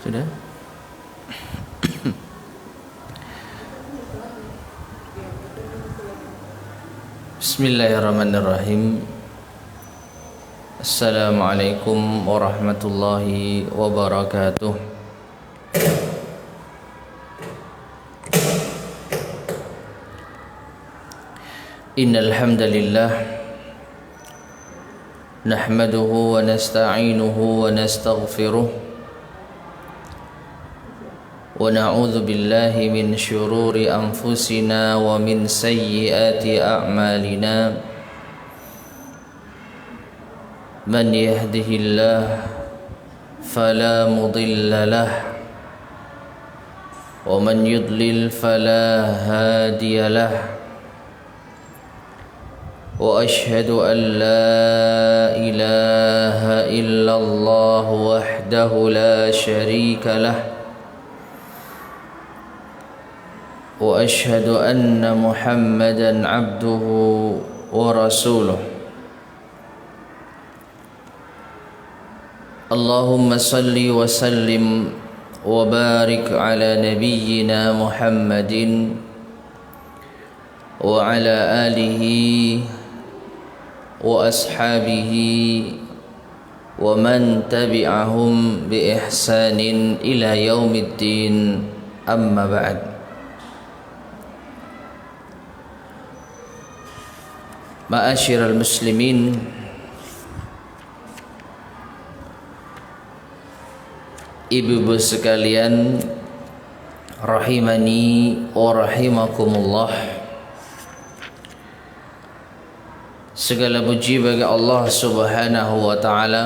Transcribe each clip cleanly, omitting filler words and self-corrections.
Sudah? Bismillahirrahmanirrahim. Assalamualaikum warahmatullahi wabarakatuh. Innal hamdalillah nahmaduhu wa nasta'inuhu wa nastaghfiruh ونعوذ بالله من شرور أنفسنا ومن سيئات أعمالنا من يهده الله فلا مضل له ومن يضلل فلا هادي له وأشهد أن لا إله إلا الله وحده لا شريك له وأشهد أن محمدًا عبده ورسوله اللهم صل وسلم وبارك على نبينا محمد وعلى آله وأصحابه ومن تبعهم بإحسان إلى يوم الدين أما بعد. Ma'asyiral muslimin, ibu-ibu sekalian, rahimani wa rahimakumullah. Segala puji bagi Allah Subhanahu wa taala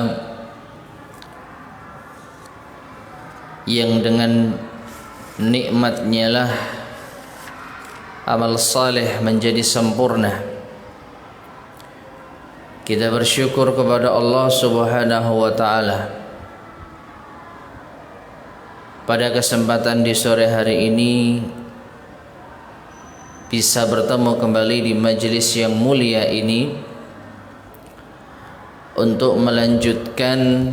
yang dengan nikmat-Nya lah amal saleh menjadi sempurna. Kita bersyukur kepada Allah Subhanahu wa taala. Pada kesempatan di sore hari ini bisa bertemu kembali di majelis yang mulia ini untuk melanjutkan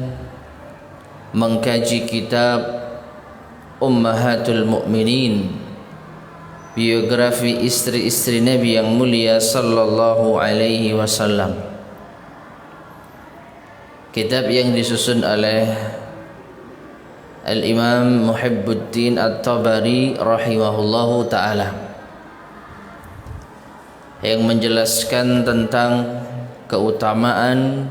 mengkaji kitab Ummahatul Mukminin, biografi istri-istri Nabi yang mulia sallallahu alaihi wasallam. Kitab yang disusun oleh Al-Imam Muhibbuddin At-Tabari rahimahullahu ta'ala, yang menjelaskan tentang keutamaan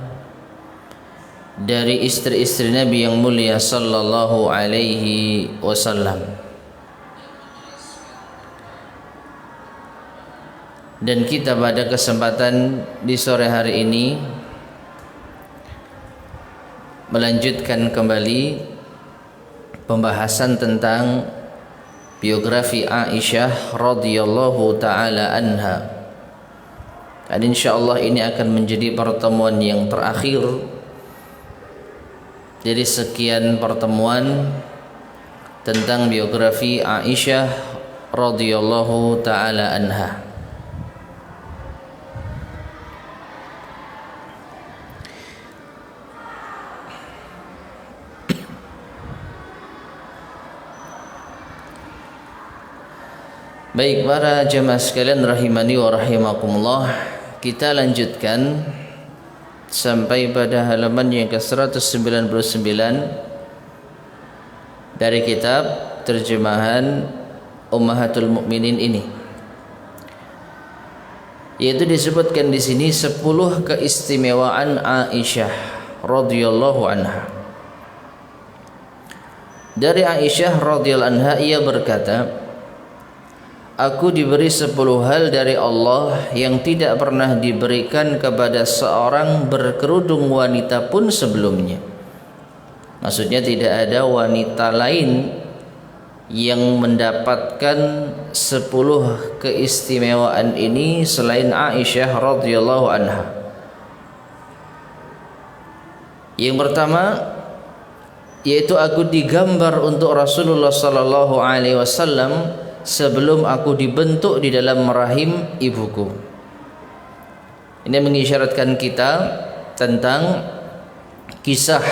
dari istri-istri Nabi yang mulia sallallahu alaihi wasallam. Dan kita pada kesempatan di sore hari ini melanjutkan kembali pembahasan tentang biografi Aisyah radhiyallahu taala anha. Dan insyaallah ini akan menjadi pertemuan yang terakhir dari sekian pertemuan tentang biografi Aisyah radhiyallahu taala anha. Baik para jemaah sekalian rahimani wa rahimakumullah, kita lanjutkan sampai pada halaman yang ke-199 dari kitab terjemahan Ummahatul Mukminin ini. Yaitu disebutkan di sini 10 keistimewaan Aisyah radhiyallahu anha. Dari Aisyah radhiyallahu anha ia berkata, aku diberi 10 hal dari Allah yang tidak pernah diberikan kepada seorang berkerudung wanita pun sebelumnya. Maksudnya tidak ada wanita lain yang mendapatkan 10 keistimewaan ini selain Aisyah radhiyallahu anha. Yang pertama yaitu aku digambar untuk Rasulullah sallallahu alaihi wasallam sebelum aku dibentuk di dalam rahim ibuku. Ini mengisyaratkan kita tentang kisah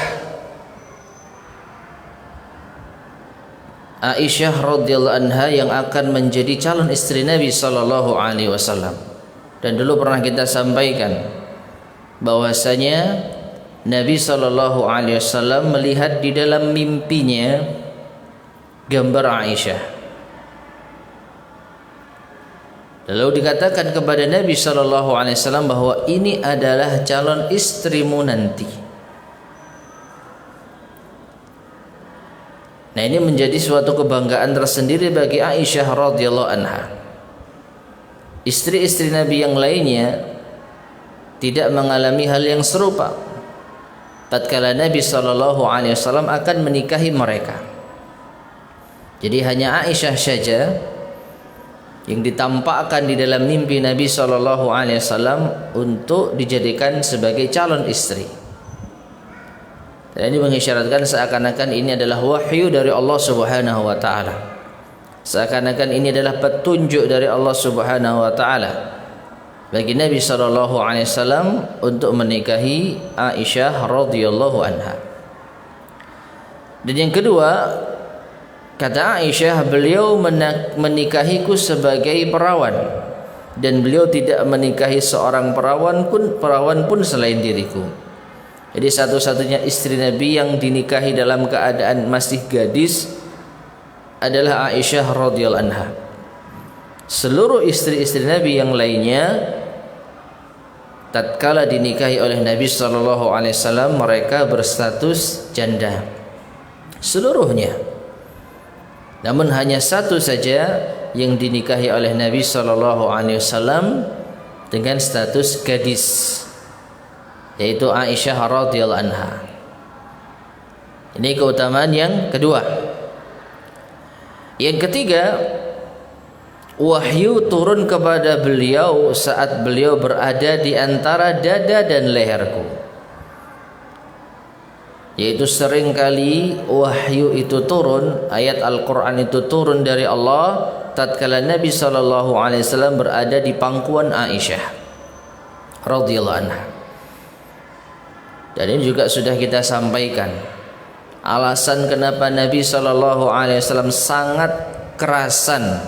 Aisyah radhiyallahu anha yang akan menjadi calon istri Nabi sallallahu alaihi wasallam. Dan dulu pernah kita sampaikan bahwasanya Nabi sallallahu alaihi wasallam melihat di dalam mimpinya gambar Aisyah. Lalu dikatakan kepada Nabi sallallahu alaihi wasallam bahwa ini adalah calon istrimu nanti. Nah, ini menjadi suatu kebanggaan tersendiri bagi Aisyah radhiyallahu anha. Istri-istri Nabi yang lainnya tidak mengalami hal yang serupa. Tatkala Nabi sallallahu alaihi wasallam akan menikahi mereka. Jadi hanya Aisyah saja yang ditampakkan di dalam mimpi Nabi sallallahu alaihi wasallam untuk dijadikan sebagai calon istri. Dan ini mengisyaratkan seakan-akan ini adalah wahyu dari Allah Subhanahu wa taala. Seakan-akan ini adalah petunjuk dari Allah Subhanahu wa taala bagi Nabi sallallahu alaihi wasallam untuk menikahi Aisyah radhiyallahu anha. Dan yang kedua, kata Aisyah, beliau menikahiku sebagai perawan dan beliau tidak menikahi seorang perawan pun selain diriku. Jadi satu-satunya istri Nabi yang dinikahi dalam keadaan masih gadis adalah Aisyah radhiyallahu anha. Seluruh istri-istri Nabi yang lainnya tatkala dinikahi oleh Nabi sallallahu alaihi wasallam mereka berstatus janda. Seluruhnya. Namun hanya satu saja yang dinikahi oleh Nabi sallallahu alaihi wasallam dengan status gadis, yaitu Aisyah radhiyallahu anha. Ini keutamaan yang kedua. Yang ketiga, wahyu turun kepada beliau saat beliau berada di antara dada dan leherku. Yaitu seringkali wahyu itu turun, ayat Al-Quran itu turun dari Allah tatkala Nabi sallallahu alaihi wasallam berada di pangkuan Aisyah radhiyallahu anha. Dan ini juga sudah kita sampaikan alasan kenapa Nabi sallallahu alaihi wasallam sangat kerasan,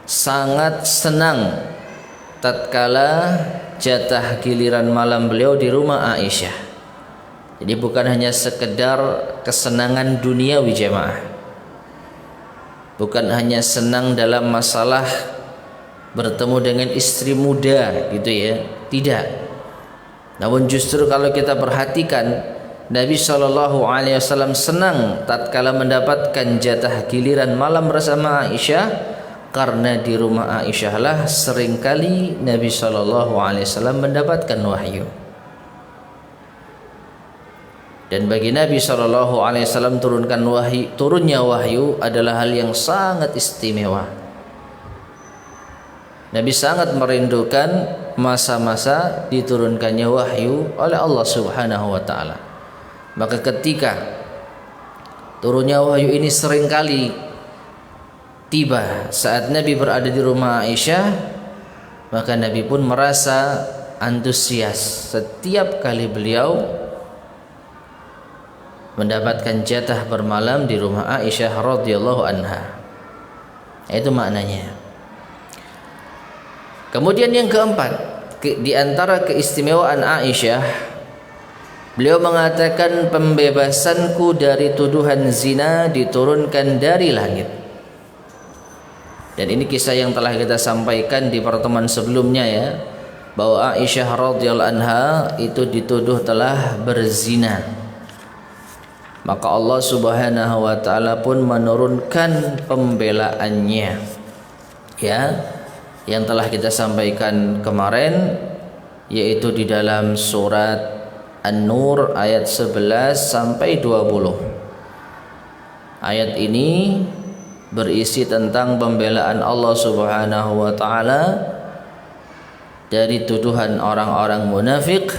sangat senang tatkala jatah giliran malam beliau di rumah Aisyah. Jadi bukan hanya sekedar kesenangan duniawi jemaah, bukan hanya senang dalam masalah bertemu dengan istri muda gitu ya, tidak. Namun justru kalau kita perhatikan, Nabi sallallahu alaihi wasallam senang tatkala mendapatkan jatah giliran malam bersama Aisyah, karena di rumah Aisyah lah seringkali Nabi sallallahu alaihi wasallam mendapatkan wahyu. Dan bagi Nabi sallallahu alaihi wasallam turunnya wahyu adalah hal yang sangat istimewa. Nabi sangat merindukan masa-masa diturunkannya wahyu oleh Allah Subhanahu wa taala. Maka ketika turunnya wahyu ini seringkali tiba saat Nabi berada di rumah Aisyah, maka Nabi pun merasa antusias setiap kali beliau mendapatkan jatah bermalam di rumah Aisyah radhiyallahu anha. Itu maknanya. Kemudian yang keempat, di antara keistimewaan Aisyah, beliau mengatakan pembebasanku dari tuduhan zina diturunkan dari langit. Dan ini kisah yang telah kita sampaikan di pertemuan sebelumnya ya, bahwa Aisyah radhiyallahu anha itu dituduh telah berzina. Maka Allah Subhanahu wa taala pun menurunkan pembelaannya. Ya, yang telah kita sampaikan kemarin, yaitu di dalam surat An-Nur ayat 11 sampai 20. Ayat ini berisi tentang pembelaan Allah Subhanahu wa taala dari tuduhan orang-orang munafik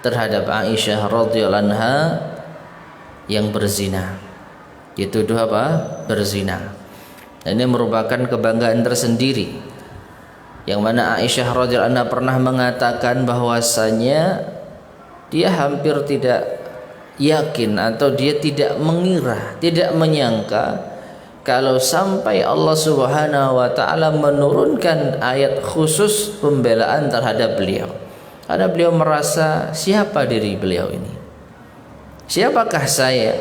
terhadap Aisyah radhiyallahu anha yang berzina. Dituduh apa? Berzina. Dan ini merupakan kebanggaan tersendiri, yang mana Aisyah radhiyallahu anha pernah mengatakan bahwasanya dia hampir tidak yakin atau dia tidak mengira, tidak menyangka kalau sampai Allah Subhanahu wa taala menurunkan ayat khusus pembelaan terhadap beliau. Karena beliau merasa, siapa diri beliau ini? Siapakah saya?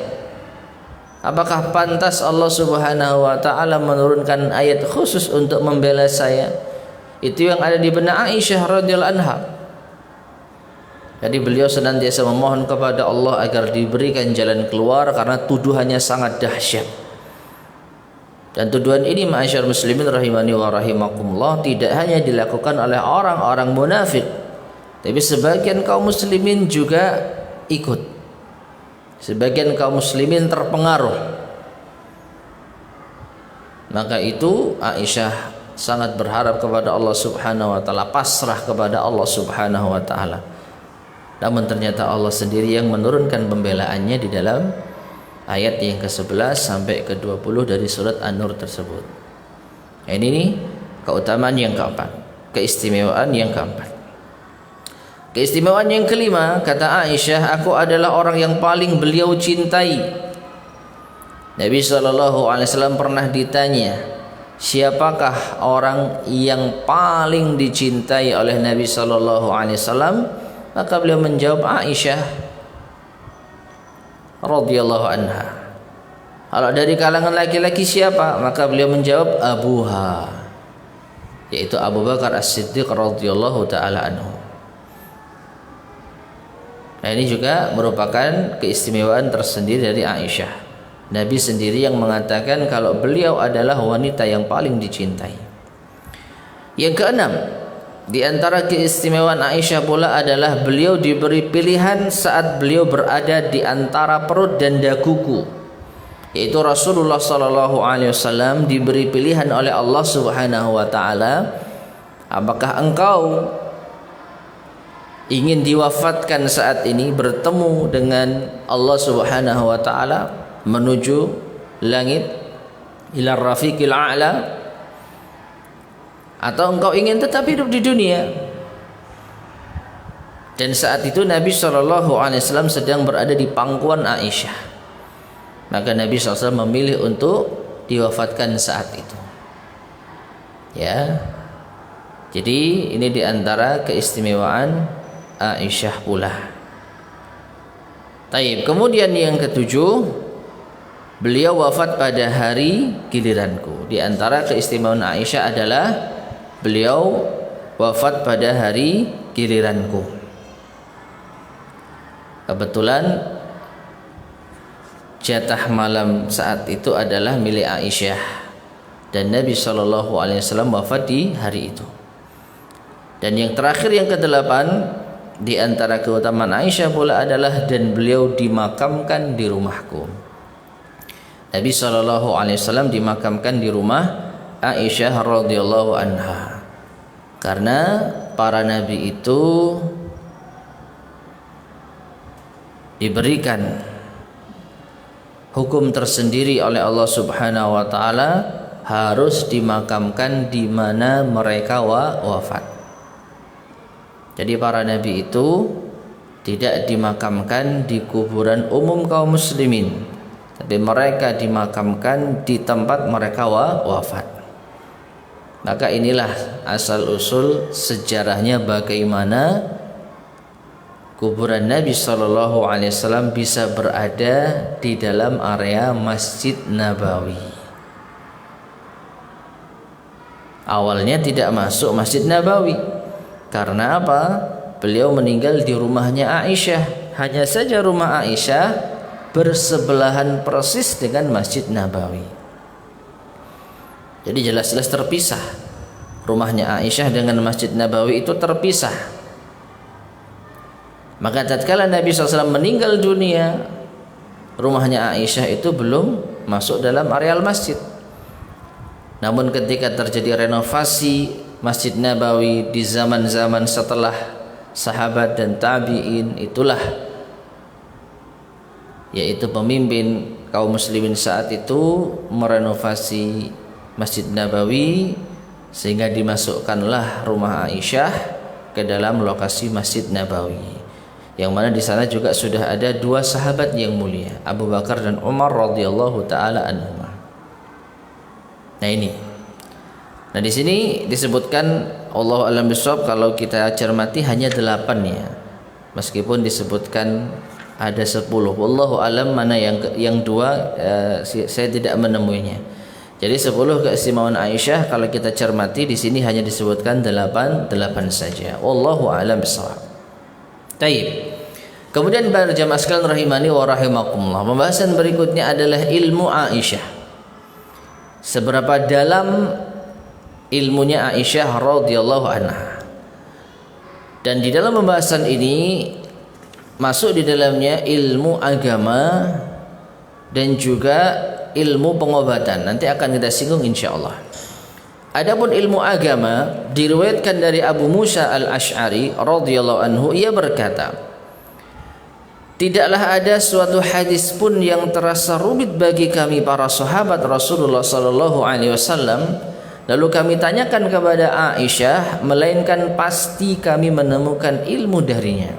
Apakah pantas Allah Subhanahu wa taala menurunkan ayat khusus untuk membela saya? Itu yang ada di benak Aisyah radhiyallahu anha. Jadi beliau senantiasa memohon kepada Allah agar diberikan jalan keluar karena tuduhannya sangat dahsyat. Dan tuduhan ini ma'asyar muslimin rahimani wa rahimakumullah tidak hanya dilakukan oleh orang-orang munafik, tapi sebagian kaum muslimin juga ikut. Sebagian kaum muslimin terpengaruh. Maka itu Aisyah sangat berharap kepada Allah Subhanahu wa taala, pasrah kepada Allah Subhanahu wa taala. Namun ternyata Allah sendiri yang menurunkan pembelaannya di dalam ayat yang ke-11 sampai ke-20 dari surat An-Nur tersebut. Ini nih keutamaan yang keempat, keistimewaan yang keempat. Keistimewaan yang kelima, kata Aisyah, aku adalah orang yang paling beliau cintai. Nabi SAW pernah ditanya, siapakah orang yang paling dicintai oleh Nabi SAW? Maka beliau menjawab, Aisyah radhiyallahu anha. Kalau dari kalangan laki-laki siapa? Maka beliau menjawab abuha, yaitu Abu Bakar As-Siddiq radhiyallahu taala anhu. Nah, ini juga merupakan keistimewaan tersendiri dari Aisyah. Nabi sendiri yang mengatakan kalau beliau adalah wanita yang paling dicintai. Yang keenam, di antara keistimewaan Aisyah pula adalah beliau diberi pilihan saat beliau berada di antara perut dan daguku. Yaitu Rasulullah SAW diberi pilihan oleh Allah Subhanahu wa taala, apakah engkau ingin diwafatkan saat ini bertemu dengan Allah Subhanahu wa taala menuju langit ila rafiqil a'la, atau engkau ingin tetap hidup di dunia? Dan saat itu Nabi SAW sedang berada di pangkuan Aisyah. Maka Nabi SAW memilih untuk diwafatkan saat itu. Ya, jadi ini diantara keistimewaan Aisyah pula. Taib. Kemudian yang ketujuh, beliau wafat pada hari giliranku. Di antara keistimewaan Aisyah adalah beliau wafat pada hari giliranku. Kebetulan jatah malam saat itu adalah milik Aisyah, dan Nabi SAW wafat di hari itu. Dan yang terakhir, yang kedelapan, di antara keutamaan Aisyah pula adalah dan beliau dimakamkan di rumahku. Nabi SAW dimakamkan di rumah Aisyah radhiyallahu anha. Karena para nabi itu diberikan hukum tersendiri oleh Allah Subhanahu wa taala, harus dimakamkan di mana mereka wafat. Jadi para nabi itu tidak dimakamkan di kuburan umum kaum muslimin, tapi mereka dimakamkan di tempat mereka wafat. Maka inilah asal usul sejarahnya bagaimana kuburan Nabi SAW bisa berada di dalam area Masjid Nabawi. Awalnya tidak masuk Masjid Nabawi. Karena apa? Beliau meninggal di rumahnya Aisyah. Hanya saja rumah Aisyah bersebelahan persis dengan Masjid Nabawi. Jadi jelas-jelas terpisah. Rumahnya Aisyah dengan Masjid Nabawi itu terpisah. Maka tatkala Nabi SAW meninggal dunia, rumahnya Aisyah itu belum masuk dalam areal masjid. Namun ketika terjadi renovasi Masjid Nabawi di zaman-zaman setelah sahabat dan tabi'in, itulah yaitu pemimpin kaum muslimin saat itu merenovasi Masjid Nabawi, sehingga dimasukkanlah rumah Aisyah ke dalam lokasi Masjid Nabawi. yang mana di sana juga sudah ada dua sahabat yang mulia, Abu Bakar dan Umar radhiyallahu taala anhuma. Nah ini. Nah di sini disebutkan Allahu a'lam bishawab, kalau kita cermati hanya 8 ya. Meskipun disebutkan ada 10. Wallahu a'lam mana yang dua saya tidak menemuinya. Jadi 10 keistimewaan Aisyah kalau kita cermati di sini hanya disebutkan 8 saja. Wallahu a'lam bishawab. Baik. Kemudian para jamaah sekalian rahimani wa rahimakumullah, pembahasan berikutnya adalah ilmu Aisyah. Seberapa dalam ilmunya Aisyah radhiyallahu anha. Dan di dalam pembahasan ini masuk di dalamnya ilmu agama dan juga ilmu pengobatan. Nanti akan kita singgung insyaallah. Adapun ilmu agama diriwayatkan dari Abu Musa al-Asy'ari radhiyallahu anhu, ia berkata, tidaklah ada suatu hadis pun yang terasa rumit bagi kami para sahabat Rasulullah sallallahu alaihi wasallam, lalu kami tanyakan kepada Aisyah, melainkan pasti kami menemukan ilmu darinya.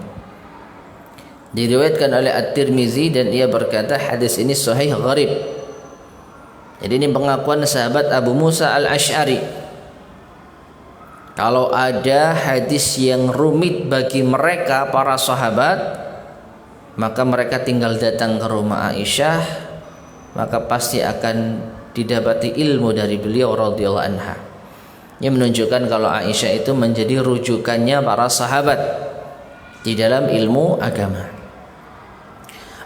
Diriwayatkan oleh At-Tirmizi dan ia berkata hadis ini sahih gharib. Jadi ini pengakuan sahabat Abu Musa al-Asy'ari. Kalau ada hadis yang rumit bagi mereka para sahabat, maka mereka tinggal datang ke rumah Aisyah, maka pasti akan didapati ilmu dari beliau radhiyallahu anha. Ini menunjukkan kalau Aisyah itu menjadi rujukannya para sahabat di dalam ilmu agama.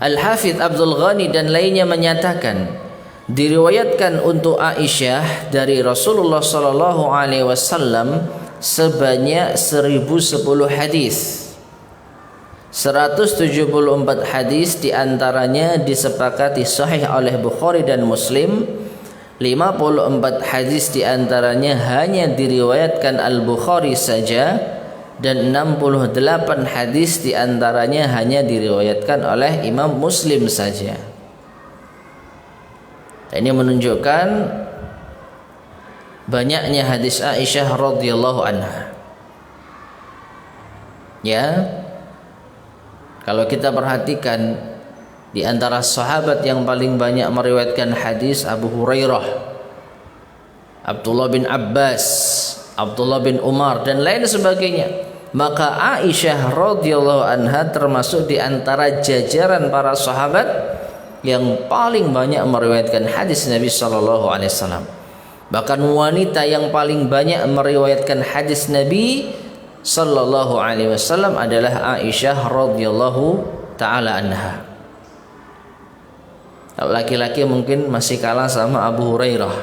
Al-Hafidz Abdul Ghani dan lainnya menyatakan, diriwayatkan untuk Aisyah dari Rasulullah sallallahu alaihi wasallam sebanyak 1010 hadis. 174 hadis diantaranya disepakati sahih oleh Bukhari dan Muslim. 54 hadis diantaranya hanya diriwayatkan Al-Bukhari saja, dan 68 hadis diantaranya hanya diriwayatkan oleh Imam Muslim saja. Ini menunjukkan banyaknya hadis Aisyah radhiyallahu anha. Ya, kalau kita perhatikan di antara sahabat yang paling banyak meriwayatkan hadis Abu Hurairah, Abdullah bin Abbas, Abdullah bin Umar dan lain sebagainya. Maka Aisyah radhiyallahu anha termasuk di antara jajaran para sahabat yang paling banyak meriwayatkan hadis Nabi sallallahu alaihi wasallam. Bahkan wanita yang paling banyak meriwayatkan hadis Nabi sallallahu alaihi wasallam adalah Aisyah radhiyallahu taala anha. Laki-laki mungkin masih kalah sama Abu Hurairah.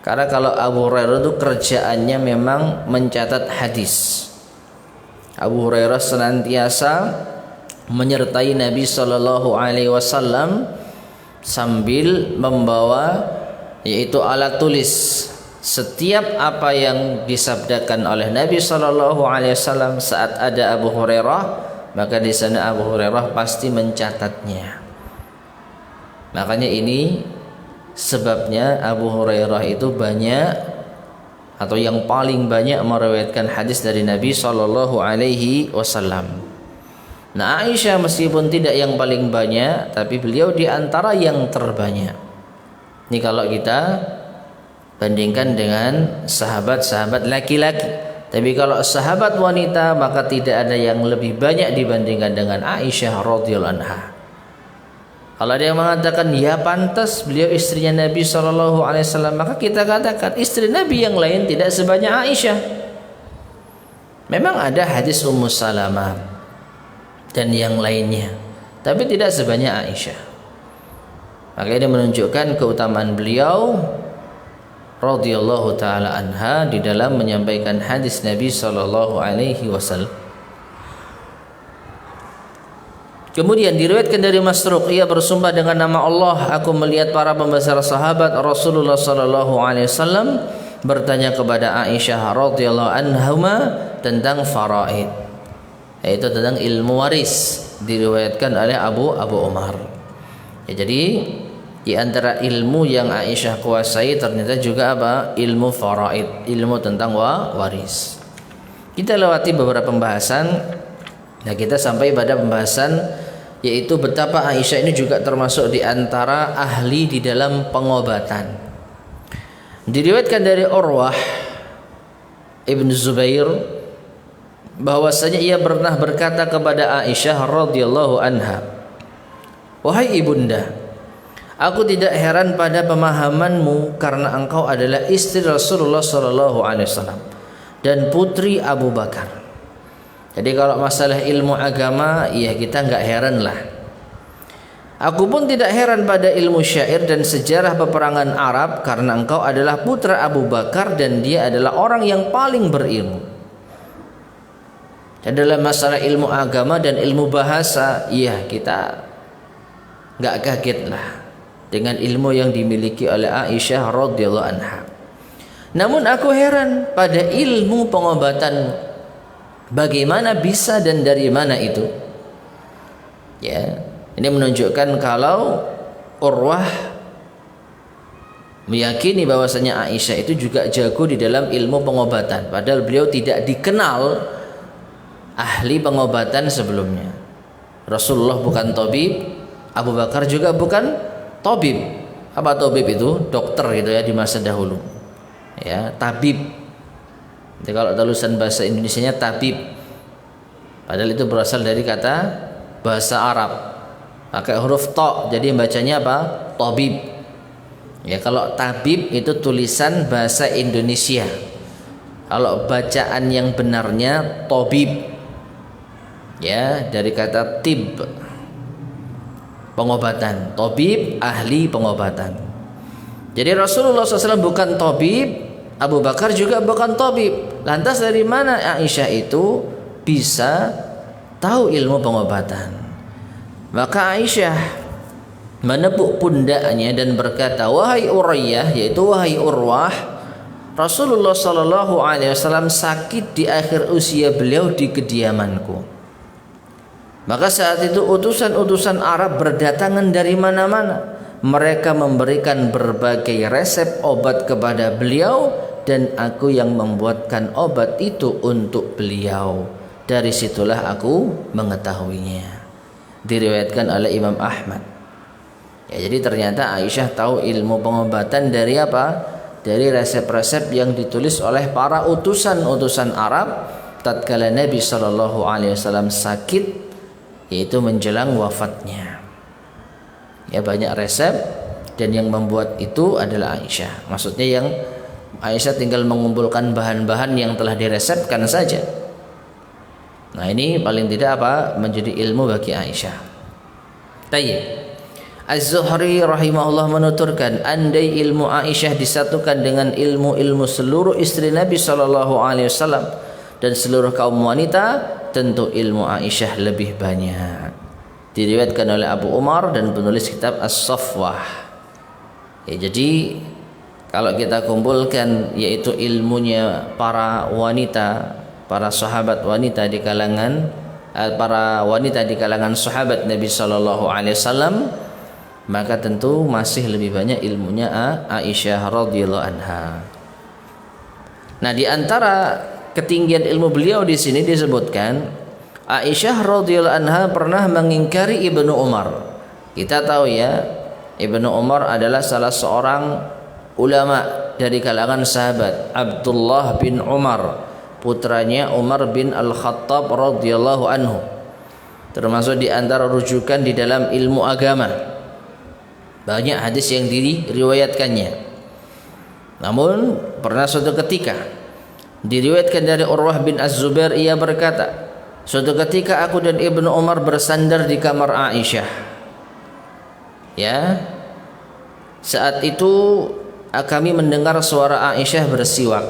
Karena kalau Abu Hurairah itu kerjaannya memang mencatat hadis. Abu Hurairah senantiasa menyertai Nabi sallallahu alaihi wasallam sambil membawa yaitu alat tulis. Setiap apa yang disabdakan oleh Nabi sallallahu alaihi wasallam saat ada Abu Hurairah, maka di sana Abu Hurairah pasti mencatatnya. Makanya ini sebabnya Abu Hurairah itu banyak atau yang paling banyak meriwayatkan hadis dari Nabi sallallahu alaihi wasallam. Nah, Aisyah meskipun tidak yang paling banyak, tapi beliau di antara yang terbanyak. Ini kalau kita bandingkan dengan sahabat-sahabat laki-laki. Tapi kalau sahabat wanita, maka tidak ada yang lebih banyak dibandingkan dengan Aisyah radhiyallahu anha. Kalau ada yang mengatakan ya pantas beliau istrinya Nabi sallallahu alaihi wasallam, maka kita katakan istri Nabi yang lain tidak sebanyak Aisyah. Memang ada hadis Ummu Salamah dan yang lainnya, tapi tidak sebanyak Aisyah. Maka ini menunjukkan keutamaan beliau radhiyallahu taala anha di dalam menyampaikan hadis Nabi sallallahu alaihi wasallam. Kemudian diriwayatkan dari Masruq, ia bersumpah dengan nama Allah, aku melihat para pembesar sahabat Rasulullah sallallahu alaihi wasallam bertanya kepada Aisyah radhiyallahu anha tentang faraid, yaitu tentang ilmu waris, diriwayatkan oleh Abu Umar. Ya, jadi di antara ilmu yang Aisyah kuasai ternyata juga apa? Ilmu faraid, ilmu tentang waris. Kita lewati beberapa pembahasan Nah, kita sampai pada pembahasan yaitu betapa Aisyah ini juga termasuk di antara ahli di dalam pengobatan. Diriwayatkan dari Urwah Ibn Zubair bahwasanya ia pernah berkata kepada Aisyah radhiyallahu anha, "Wahai ibunda, aku tidak heran pada pemahamanmu karena engkau adalah istri Rasulullah sallallahu alaihi wasallam dan putri Abu Bakar." Jadi kalau masalah ilmu agama, ya kita nggak heran lah. Aku pun tidak heran pada ilmu syair dan sejarah peperangan Arab karena engkau adalah putra Abu Bakar dan dia adalah orang yang paling berilmu. Dan dalam masalah ilmu agama dan ilmu bahasa, ya kita nggak kaget lah dengan ilmu yang dimiliki oleh Aisyah radhiyallahu anha. Namun aku heran pada ilmu pengobatan. Bagaimana bisa dan dari mana itu? Ya, ini menunjukkan kalau Urwah meyakini bahwasanya Aisyah itu juga jago di dalam ilmu pengobatan, padahal beliau tidak dikenal ahli pengobatan sebelumnya. Rasulullah bukan tabib, Abu Bakar juga bukan tabib. Apa tabib itu? Dokter gitu ya di masa dahulu. Ya, tabib. Jadi kalau tulisan bahasa Indonesianya tabib, padahal itu berasal dari kata bahasa Arab pakai huruf ta, jadi bacanya apa? Tabib. Ya, kalau tabib itu tulisan bahasa Indonesia, kalau bacaan yang benarnya tabib. Ya, dari kata tib, pengobatan. Tabib, ahli pengobatan. Jadi Rasulullah SAW bukan tabib, Abu Bakar juga bukan tabib. Lantas dari mana Aisyah itu bisa tahu ilmu pengobatan? Maka Aisyah menepuk pundaknya dan berkata, "Wahai Urayyah," yaitu wahai Urwah, Rasulullah sallallahu alaihi wasallam sakit di akhir usia beliau di kediamanku. Maka saat itu utusan-utusan Arab berdatangan dari mana-mana. Mereka memberikan berbagai resep obat kepada beliau dan aku yang membuatkan obat itu untuk beliau. Dari situlah aku mengetahuinya. Diriwayatkan oleh Imam Ahmad. Ya, jadi ternyata Aisyah tahu ilmu pengobatan dari apa? Dari resep-resep yang ditulis oleh para utusan-utusan Arab tatkala Nabi sallallahu alaihi wasallam sakit, yaitu menjelang wafatnya. Ya, banyak resep dan yang membuat itu adalah Aisyah. Maksudnya yang Aisyah tinggal mengumpulkan bahan-bahan yang telah diresepkan saja. Nah, ini paling tidak apa? Menjadi ilmu bagi Aisyah. Tayyib. Az-Zuhri rahimahullah menuturkan, andai ilmu Aisyah disatukan dengan ilmu-ilmu seluruh istri Nabi sallallahu alaihi wasallam dan seluruh kaum wanita, tentu ilmu Aisyah lebih banyak. Diriwayatkan oleh Abu Umar dan penulis kitab As-Safwah. Ya, jadi kalau kita kumpulkan yaitu ilmunya para wanita, para sahabat wanita di kalangan para wanita di kalangan sahabat Nabi sallallahu alaihi wasallam, maka tentu masih lebih banyak ilmunya Aisyah radhiyallahu anha. Nah, di antara ketinggian ilmu beliau di sini disebutkan Aisyah radhiyallahu anha pernah mengingkari Ibnu Umar. Kita tahu ya, Ibnu Umar adalah salah seorang ulama dari kalangan sahabat, Abdullah bin Umar, putranya Umar bin Al-Khattab radhiyallahu anhu. Termasuk di antara rujukan di dalam ilmu agama. Banyak hadis yang diriwayatkannya. Namun pernah suatu ketika diriwayatkan dari Urwah bin Az-Zubair, ia berkata, suatu ketika aku dan Ibnu Umar bersandar di kamar Aisyah. Ya. Saat itu kami mendengar suara Aisyah bersiwak.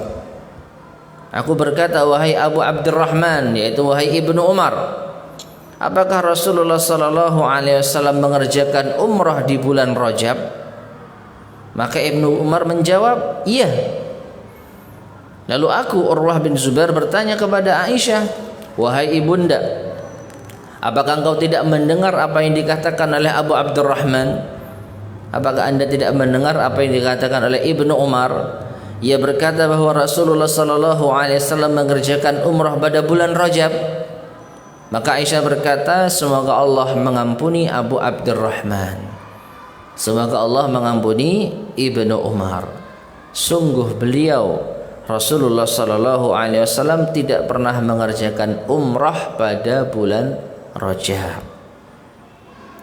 Aku berkata, wahai Abu Abdurrahman, yaitu wahai Ibnu Umar, apakah Rasulullah sallallahu alaihi wasallam mengerjakan umrah di bulan Rajab? Maka Ibnu Umar menjawab, iya. Lalu aku, Urwah bin Zubair, bertanya kepada Aisyah, wahai ibunda, apakah engkau tidak mendengar apa yang dikatakan oleh Abu Abdurrahman? Apakah anda tidak mendengar apa yang dikatakan oleh Ibnu Umar? Ia berkata bahwa Rasulullah sallallahu alaihi wasallam mengerjakan umrah pada bulan Rajab. Maka Aisyah berkata, semoga Allah mengampuni Abu Abdurrahman, semoga Allah mengampuni Ibnu Umar. Sungguh beliau Rasulullah sallallahu alaihi wasallam tidak pernah mengerjakan umrah pada bulan Rajab.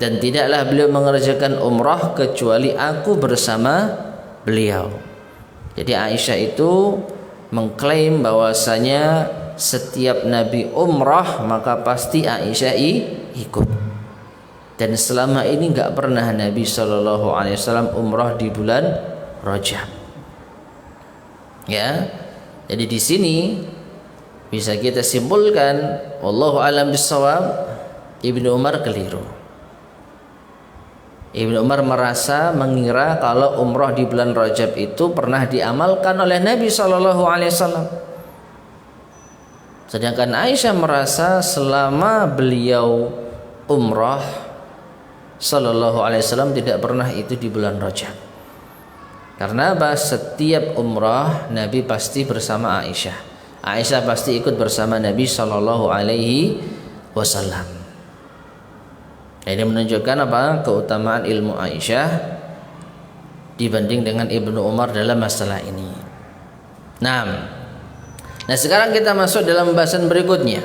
Dan tidaklah beliau mengerjakan umrah kecuali aku bersama beliau. Jadi Aisyah itu mengklaim bahwasanya setiap Nabi umrah maka pasti Aisyah ikut. Dan selama ini enggak pernah Nabi sallallahu alaihi wasallam umrah di bulan Rajab. Ya. Jadi di sini bisa kita simpulkan wallahu alam bissawab, Ibnu Umar keliru. Ibnu Umar mengira kalau umrah di bulan Rajab itu pernah diamalkan oleh Nabi sallallahu alaihi wasallam. Sedangkan Aisyah merasa selama beliau umrah sallallahu alaihi wasallam tidak pernah itu di bulan Rajab. Karena apa? Setiap umrah Nabi pasti bersama Aisyah. Aisyah pasti ikut bersama Nabi sallallahu alaihi wasallam. Ini menunjukkan apa? Keutamaan ilmu Aisyah dibanding dengan Ibnu Umar dalam masalah ini. Nah, sekarang kita masuk dalam pembahasan berikutnya.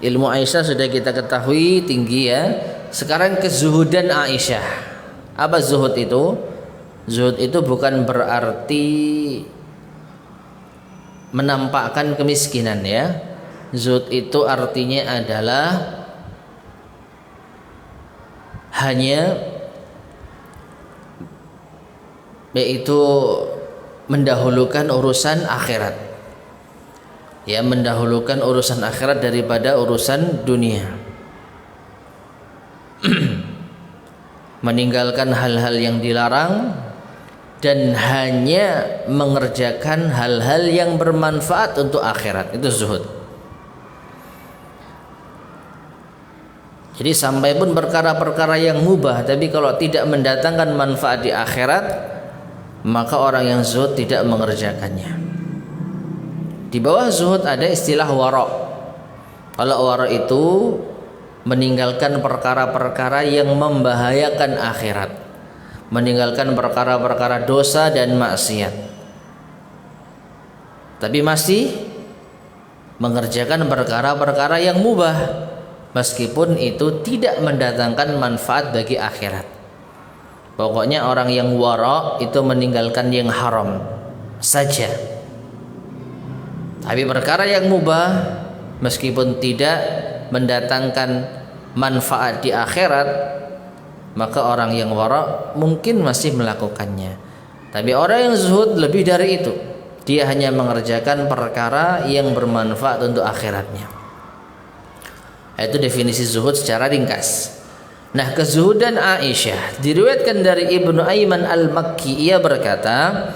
Ilmu Aisyah sudah kita ketahui tinggi ya. Sekarang kezuhudan Aisyah. Apa zuhud itu? Zuhud itu bukan berarti menampakkan kemiskinan ya. Zuhud itu artinya adalah hanya yaitu mendahulukan urusan akhirat. Ya, mendahulukan urusan akhirat daripada urusan dunia. Meninggalkan hal-hal yang dilarang dan hanya mengerjakan hal-hal yang bermanfaat untuk akhirat. Itu zuhud. Jadi sampai pun perkara-perkara yang mubah tapi kalau tidak mendatangkan manfaat di akhirat, maka orang yang zuhud tidak mengerjakannya. Di bawah zuhud ada istilah wara'. Kalau wara' itu meninggalkan perkara-perkara yang membahayakan akhirat, meninggalkan perkara-perkara dosa dan maksiat, tapi masih mengerjakan perkara-perkara yang mubah meskipun itu tidak mendatangkan manfaat bagi akhirat. Pokoknya orang yang wara' itu meninggalkan yang haram saja. Tapi perkara yang mubah meskipun tidak mendatangkan manfaat di akhirat, maka orang yang wara' mungkin masih melakukannya. Tapi orang yang zuhud lebih dari itu. Dia hanya mengerjakan perkara yang bermanfaat untuk akhiratnya. Itu definisi zuhud secara ringkas. Nah, kezuhudan Aisyah diriwayatkan dari Ibnu Aiman Al-Makki. Ia berkata,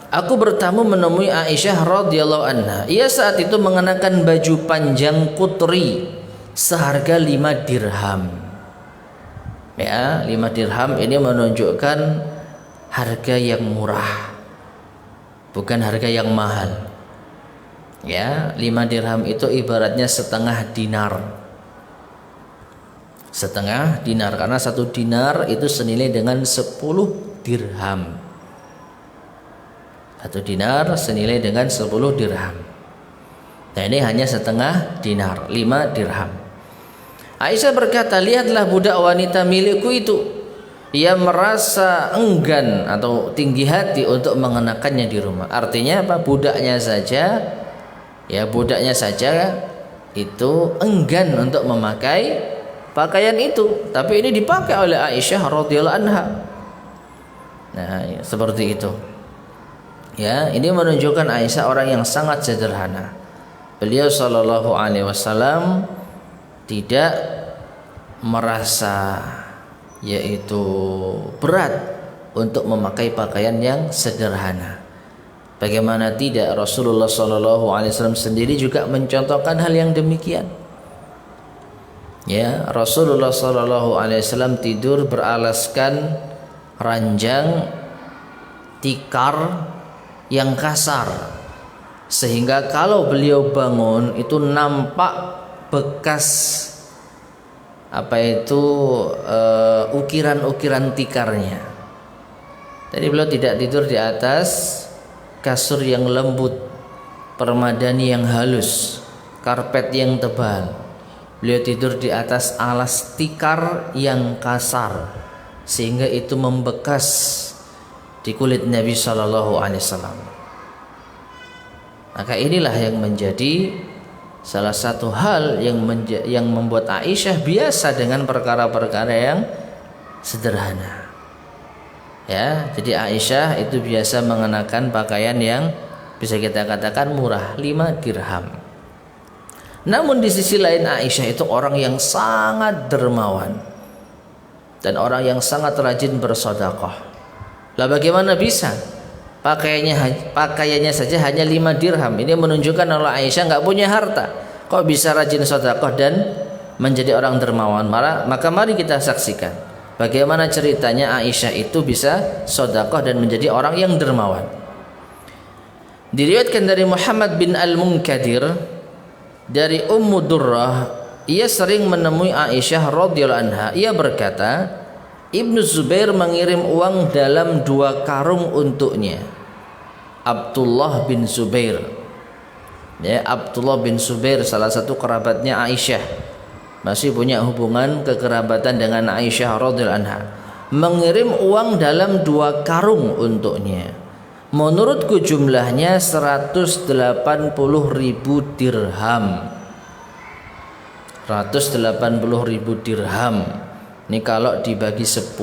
aku bertamu menemui Aisyah radhiyallahu anha. Ia saat itu mengenakan baju panjang kutri seharga 5 dirham. Ya, 5 dirham ini menunjukkan harga yang murah, bukan harga yang mahal. Ya, 5 dirham itu ibaratnya setengah dinar. Setengah dinar, karena 1 dinar itu senilai dengan 10 dirham. 1 dinar senilai dengan 10 dirham. Nah, ini hanya setengah dinar, 5 dirham. Aisyah berkata, lihatlah budak wanita milikku itu. Ia merasa enggan atau tinggi hati untuk mengenakannya di rumah. Artinya apa? Budaknya saja itu enggan untuk memakai pakaian itu, tapi ini dipakai oleh Aisyah radhiyallahu anha. Nah, seperti itu. Ya, ini menunjukkan Aisyah orang yang sangat sederhana. Beliau sallallahu alaihi wasallam tidak merasa yaitu berat untuk memakai pakaian yang sederhana. Bagaimana tidak, Rasulullah sallallahu alaihi wasallam sendiri juga mencontohkan hal yang demikian. Ya, Rasulullah sallallahu alaihi wasallam tidur beralaskan ranjang tikar yang kasar, sehingga kalau beliau bangun itu nampak bekas ukiran-ukiran tikarnya. Jadi beliau tidak tidur di atas kasur yang lembut, permadani yang halus, karpet yang tebal. Beliau tidur di atas alas tikar yang kasar, sehingga itu membekas di kulit Nabi Shallallahu Alaihi Wasallam. Maka inilah yang menjadi salah satu hal yang membuat Aisyah biasa dengan perkara-perkara yang sederhana. Ya, jadi Aisyah itu biasa mengenakan pakaian yang bisa kita katakan murah, 5 dirham. Namun di sisi lain Aisyah itu orang yang sangat dermawan dan orang yang sangat rajin bersedekah. Lah bagaimana bisa? Pakaiannya saja hanya 5 dirham. Ini menunjukkan kalau Aisyah nggak punya harta. Kok bisa rajin sedekah dan menjadi orang dermawan? Maka mari kita saksikan bagaimana ceritanya Aisyah itu bisa sedekah dan menjadi orang yang dermawan. Diriwayatkan dari Muhammad bin Al-Munkadir dari Ummu Durrah, ia sering menemui Aisyah radhiyallahu anha. Ia berkata, Ibnu Zubair mengirim uang dalam 2 karung untuknya. Abdullah bin Zubair, ya, Abdullah bin Zubair salah satu kerabatnya Aisyah, masih punya hubungan kekerabatan dengan Aisyah radhiyallahu anha, mengirim uang dalam 2 karung untuknya. Menurutku jumlahnya 180.000 dirham. 180.000 dirham. Ini kalau dibagi 10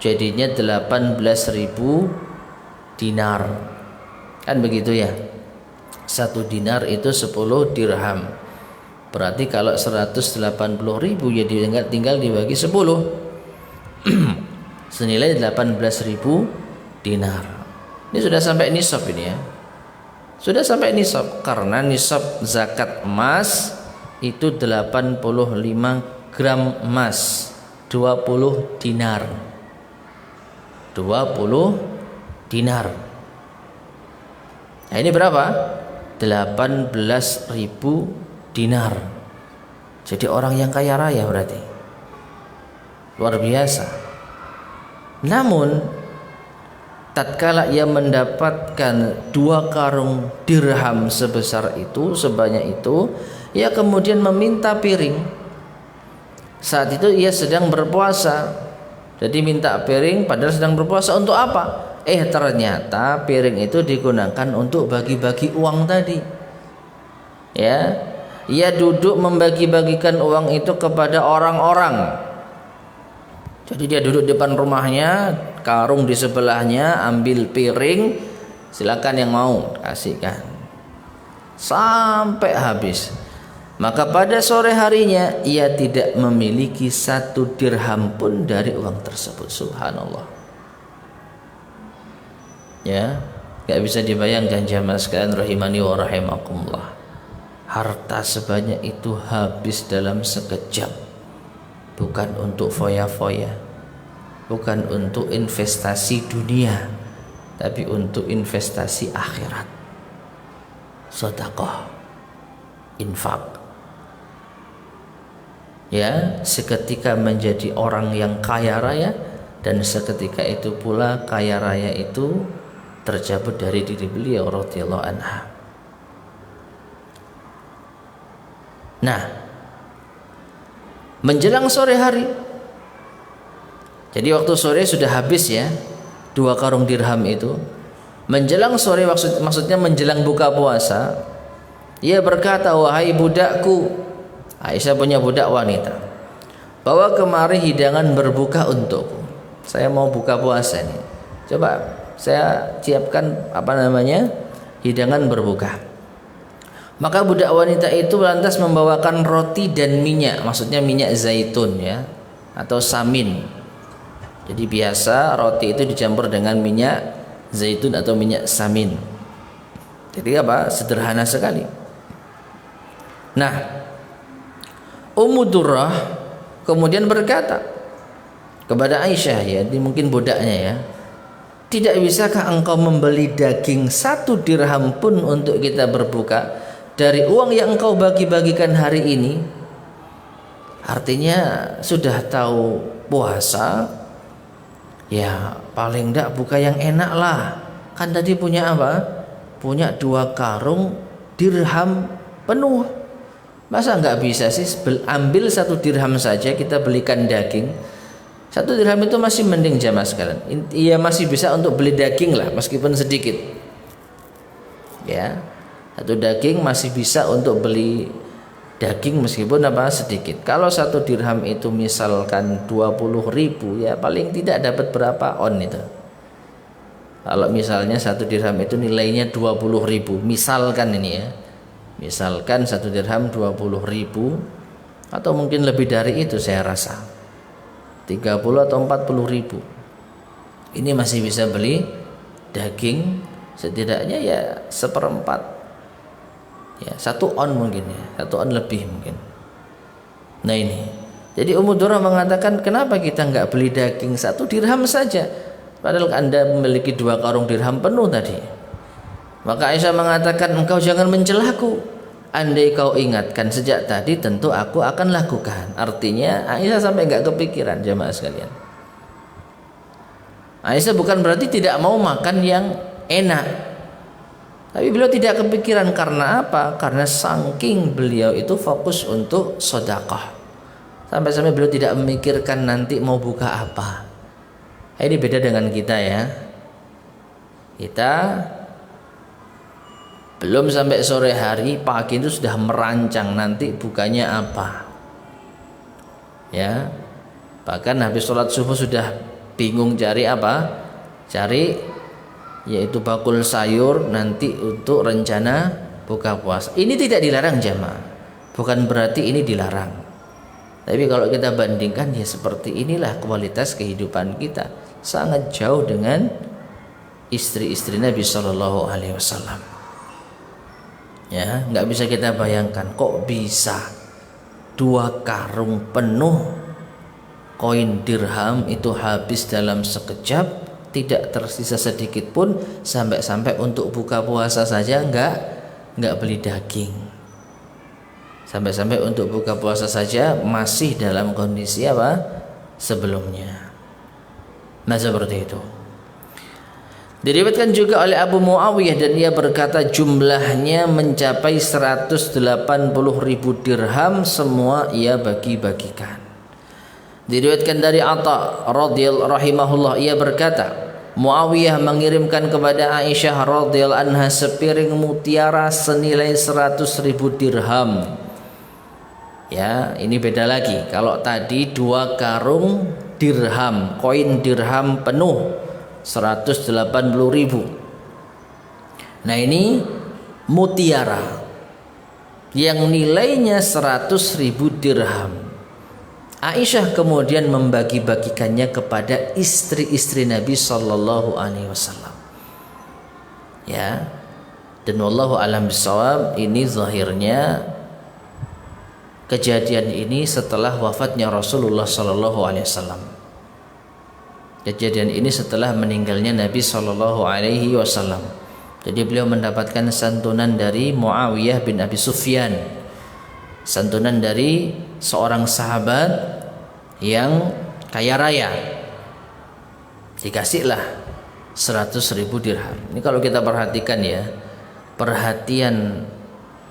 jadinya 18.000 dinar. Kan begitu ya. 1 dinar itu 10 dirham. Berarti kalau 180.000 ya tinggal dibagi 10. Senilai 18.000 dinar. Ini sudah sampai nisab ini ya. Sudah sampai nisab karena nisab zakat emas itu 85 gram emas, 20 dinar. 20 dinar. Nah, ini berapa? 18.000 dinar. Jadi orang yang kaya raya berarti. Luar biasa. Namun tatkala ia mendapatkan 2 karung dirham sebesar itu, sebanyak itu, ia kemudian meminta piring. Saat itu ia sedang berpuasa. Jadi minta piring padahal sedang berpuasa. Untuk apa? Ternyata piring itu digunakan untuk bagi-bagi uang tadi. Ya, ia duduk membagi-bagikan uang itu kepada orang-orang. Jadi dia duduk depan rumahnya, karung di sebelahnya, ambil piring, silakan yang mau kasihkan. Sampai habis. Maka pada sore harinya ia tidak memiliki 1 dirham pun dari uang tersebut. Subhanallah. Ya, gak bisa dibayangkan jamaah sekalian rahimani wa rahimakumullah. Harta sebanyak itu habis dalam sekejap. Bukan untuk foya-foya, bukan untuk investasi dunia, tapi untuk investasi akhirat. Sedekah, infak. Ya, seketika menjadi orang yang kaya raya, dan seketika itu pula kaya raya itu tercabut dari diri beliau radhiyallahu anha. Nah, menjelang sore hari, jadi waktu sore sudah habis ya 2 karung dirham itu. Menjelang sore maksudnya menjelang buka puasa, ia berkata, wahai budakku, Aisyah punya budak wanita, bawa kemari hidangan berbuka untukku. Saya mau buka puasa nih. Coba saya siapkan hidangan berbuka. Maka budak wanita itu lantas membawakan roti dan minyak, maksudnya minyak zaitun ya, atau samin. Jadi biasa roti itu dicampur dengan minyak zaitun atau minyak samin. Jadi sederhana sekali. Nah, Ummu Durrah kemudian berkata kepada Aisyah, ya, ini mungkin budaknya ya, tidak bisakah engkau membeli daging 1 dirham pun untuk kita berbuka? dari uang yang engkau bagi-bagikan hari ini, artinya sudah tahu puasa, ya paling enggak buka yang enak lah. Kan tadi punya apa? Punya 2 karung dirham penuh. Masa enggak bisa sih ambil 1 dirham saja kita belikan daging? 1 dirham itu masih mending jamaah sekalian. Iya masih bisa untuk beli daging lah meskipun sedikit. Ya. 1 daging masih bisa untuk beli daging meskipun apa sedikit. Kalau 1 dirham itu misalkan 20.000, ya paling tidak dapat berapa on itu. Kalau misalnya 1 dirham itu nilainya 20.000, misalkan ini ya. Misalkan 1 dirham 20.000 atau mungkin lebih dari itu saya rasa. 30 atau 40.000. Ini masih bisa beli daging setidaknya ya 1/4. Ya, 1 on mungkin ya, 1 on lebih mungkin. Nah ini, jadi Ummu Durrah mengatakan kenapa kita nggak beli daging 1 dirham saja, padahal Anda memiliki 2 karung dirham penuh tadi. Maka Aisyah mengatakan engkau jangan mencelaku. Andai kau ingatkan sejak tadi tentu aku akan lakukan. Artinya Aisyah sampai nggak kepikiran jamaah sekalian. Aisyah bukan berarti tidak mau makan yang enak, tapi beliau tidak kepikiran. Karena apa? Karena saking beliau itu fokus untuk sedekah. Sampai-sampai beliau tidak memikirkan nanti mau buka apa. Ini beda dengan kita ya. Kita belum sampai sore hari, pagi itu sudah merancang nanti bukanya apa. Ya. Bahkan habis sholat subuh sudah bingung cari apa? Cari yaitu bakul sayur nanti untuk rencana buka puasa. Ini tidak dilarang jamaah, bukan berarti ini dilarang. Tapi kalau kita bandingkan ya seperti inilah kualitas kehidupan kita, sangat jauh dengan istri-istri Nabi Shallallahu Alaihi Wasallam. Ya, nggak bisa kita bayangkan kok bisa 2 karung penuh koin dirham itu habis dalam sekejap, tidak tersisa sedikit pun, sampai-sampai untuk buka puasa saja nggak beli daging, sampai-sampai untuk buka puasa saja masih dalam kondisi apa sebelumnya. Nah seperti itu. Diriwayatkan juga oleh Abu Muawiyah dan ia berkata jumlahnya mencapai 180.000 dirham, semua ia bagi-bagikan. Diriwayatkan dari Atha radhiyallahu rahimahullah, ia berkata Muawiyah mengirimkan kepada Aisyah radhiyallahu anha sepiring mutiara senilai 100.000 dirham. Ya, ini beda lagi. Kalau tadi 2 karung dirham, koin dirham penuh 180.000. Nah ini mutiara yang nilainya 100.000 dirham. Aisyah kemudian membagi-bagikannya kepada istri-istri Nabi Sallallahu Alaihi Wasallam. Ya, dan wallahu alam bisawab, ini zahirnya kejadian ini setelah wafatnya Rasulullah Sallallahu Alaihi Wasallam. Kejadian ini setelah meninggalnya Nabi Shallallahu Alaihi Wasallam. Jadi beliau mendapatkan santunan dari Muawiyah bin Abi Sufyan, santunan dari seorang sahabat yang kaya raya. Dikasihlah 100.000 dirham. Ini kalau kita perhatikan ya, perhatian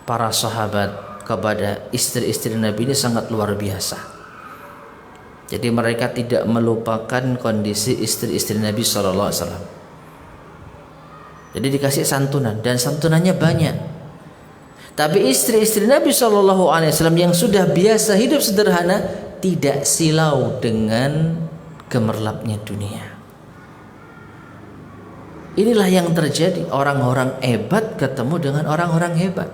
para sahabat kepada istri-istri Nabi ini sangat luar biasa. Jadi mereka tidak melupakan kondisi istri-istri Nabi Sallallahu Alaihi Wasallam. Jadi dikasih santunan dan santunannya banyak. Tapi istri-istri Nabi Sallallahu Alaihi Wasallam yang sudah biasa hidup sederhana tidak silau dengan gemerlapnya dunia. Inilah yang terjadi, orang-orang hebat ketemu dengan orang-orang hebat.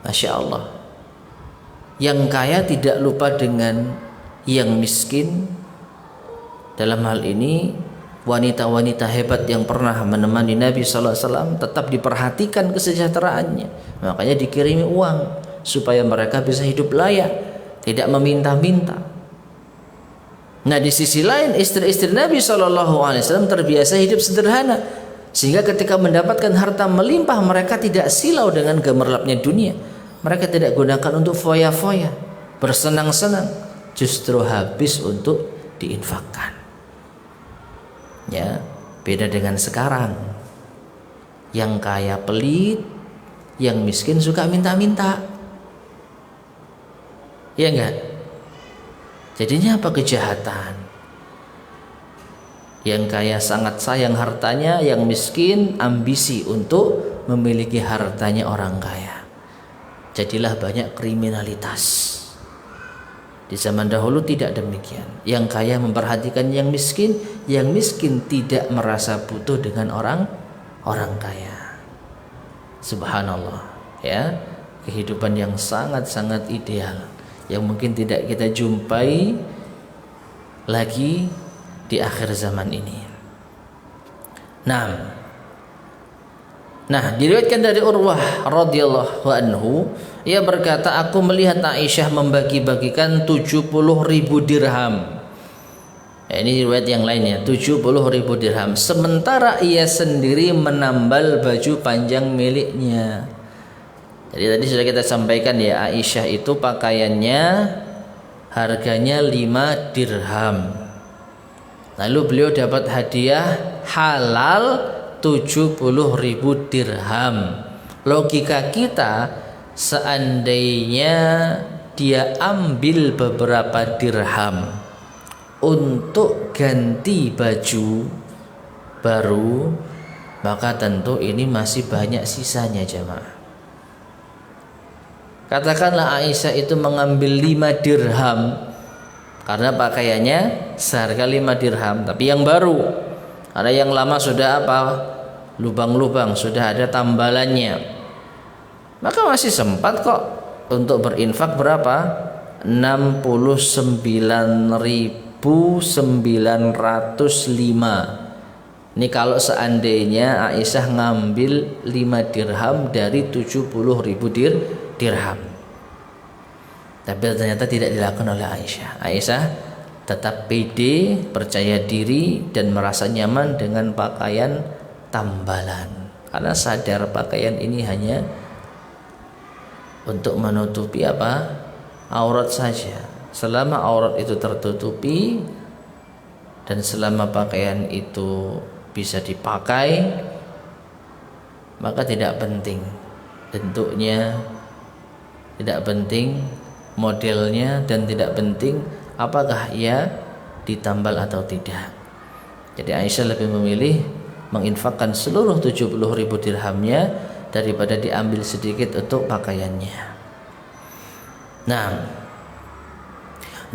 Masya Allah. Yang kaya tidak lupa dengan yang miskin. Dalam hal ini wanita-wanita hebat yang pernah menemani Nabi Sallallahu Alaihi Wasallam tetap diperhatikan kesejahteraannya, makanya dikirimi uang supaya mereka bisa hidup layak, tidak meminta-minta. Nah di sisi lain istri-istri Nabi Sallallahu Alaihi Wasallam terbiasa hidup sederhana, Sehingga ketika mendapatkan harta melimpah, mereka tidak silau dengan gemerlapnya dunia. Mereka tidak gunakan untuk foya-foya, bersenang-senang, justru habis untuk diinfakkan. Ya, beda dengan sekarang. Yang kaya pelit, yang miskin suka minta-minta. Ya enggak? Jadinya apa? Kejahatan. Yang kaya sangat sayang hartanya, yang miskin ambisi untuk memiliki hartanya orang kaya. Jadilah banyak kriminalitas. Di zaman dahulu tidak demikian. Yang kaya memperhatikan yang miskin tidak merasa butuh dengan orang kaya. Subhanallah, ya. Kehidupan yang sangat-sangat ideal yang mungkin tidak kita jumpai lagi di akhir zaman ini. Nah, diriwayatkan dari Urwah radhiyallahu anhu, ia berkata, aku melihat Aisyah membagi-bagikan 70.000 dirham. Ini riwayat yang lainnya, 70.000 dirham. Sementara ia sendiri menambal baju panjang miliknya. Jadi tadi sudah kita sampaikan ya, Aisyah itu pakaiannya harganya 5 dirham. Lalu beliau dapat hadiah halal 70.000 dirham. Logika kita, seandainya dia ambil beberapa dirham untuk ganti baju baru, maka tentu ini masih banyak sisanya jemaah. Katakanlah Aisyah itu mengambil 5 dirham karena pakaiannya seharga 5 dirham, tapi yang baru. Ada yang lama sudah apa? Lubang-lubang, sudah ada tambalannya. Maka masih sempat kok untuk berinfak berapa? 69.905. Ini kalau seandainya Aisyah ngambil 5 dirham dari 70.000 dirham. Tapi ternyata tidak dilakukan oleh Aisyah. Aisyah tetap pede, percaya diri dan merasa nyaman dengan pakaian tambalan. Karena sadar pakaian ini hanya untuk menutupi apa? Aurat saja. Selama aurat itu tertutupi dan selama pakaian itu bisa dipakai, maka tidak penting bentuknya, tidak penting modelnya, dan tidak penting apakah ia ditambal atau tidak. Jadi Aisyah lebih memilih menginfakkan seluruh 70.000 dirhamnya daripada diambil sedikit untuk pakaiannya. Nah,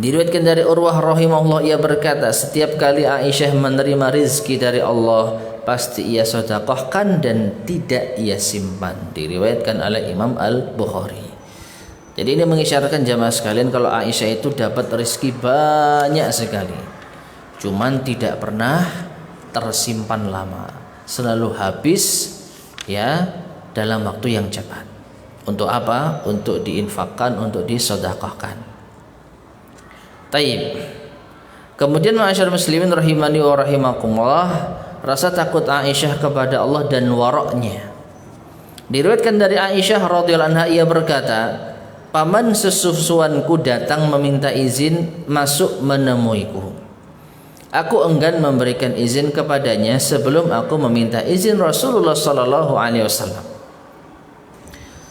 diriwayatkan dari Urwah rahimahullah, ia berkata, setiap kali Aisyah menerima rizki dari Allah, pasti ia sedekahkan dan tidak ia simpan. Diriwayatkan oleh Imam Al-Bukhari. Jadi ini mengisyaratkan jamaah sekalian kalau Aisyah itu dapat rezeki banyak sekali, cuman tidak pernah tersimpan lama, selalu habis ya dalam waktu yang cepat. Untuk apa? Untuk diinfakkan, untuk disedekahkan. Taib. Kemudian ma'asyar muslimin rahimani wa rahimakumullah, rasa takut Aisyah kepada Allah dan waraknya. Diriwayatkan dari Aisyah radhiyallahu anha, ia berkata, paman sesusuanku datang meminta izin masuk menemuiku. Aku enggan memberikan izin kepadanya sebelum aku meminta izin Rasulullah sallallahu alaihi wasallam.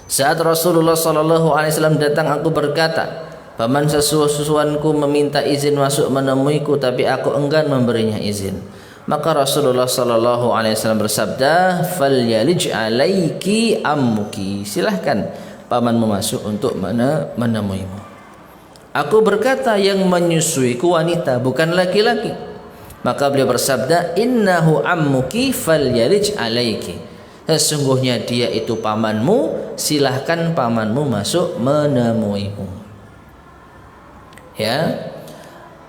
Saat Rasulullah sallallahu alaihi wasallam datang, aku berkata, paman sesusuanku meminta izin masuk menemuiku, tapi aku enggan memberinya izin. Maka Rasulullah sallallahu alaihi wasallam bersabda, "Falyalij alaiki ammuki." Silahkan pamanmu masuk untuk menemuimu. Aku berkata, yang menyusuiku wanita, bukan laki-laki. Maka beliau bersabda, innahu ammuki falyalij alaiki. Sesungguhnya dia itu pamanmu, silahkan pamanmu masuk menemuimu. Ya.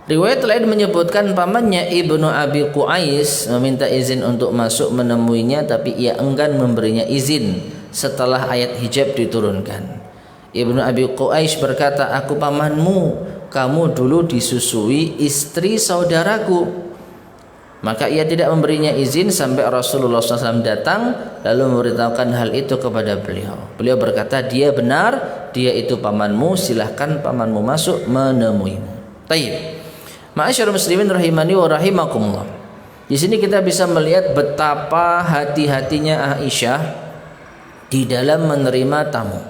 Riwayat lain menyebutkan pamannya Ibnu Abi Qu'ais meminta izin untuk masuk menemuinya, tapi ia enggan memberinya izin setelah ayat hijab diturunkan. Ibnu Abi Qu'ais berkata, aku pamanmu, kamu dulu disusui istri saudaraku. Maka ia tidak memberinya izin sampai Rasulullah SAW datang lalu memberitahukan hal itu kepada beliau. Beliau berkata, dia benar, dia itu pamanmu, silahkan pamanmu masuk menemuimu. Taib. Ma'asyarul muslimin rahimani wa rahimakumullah. Di sini kita bisa melihat betapa hati-hatinya Aisyah di dalam menerima tamu.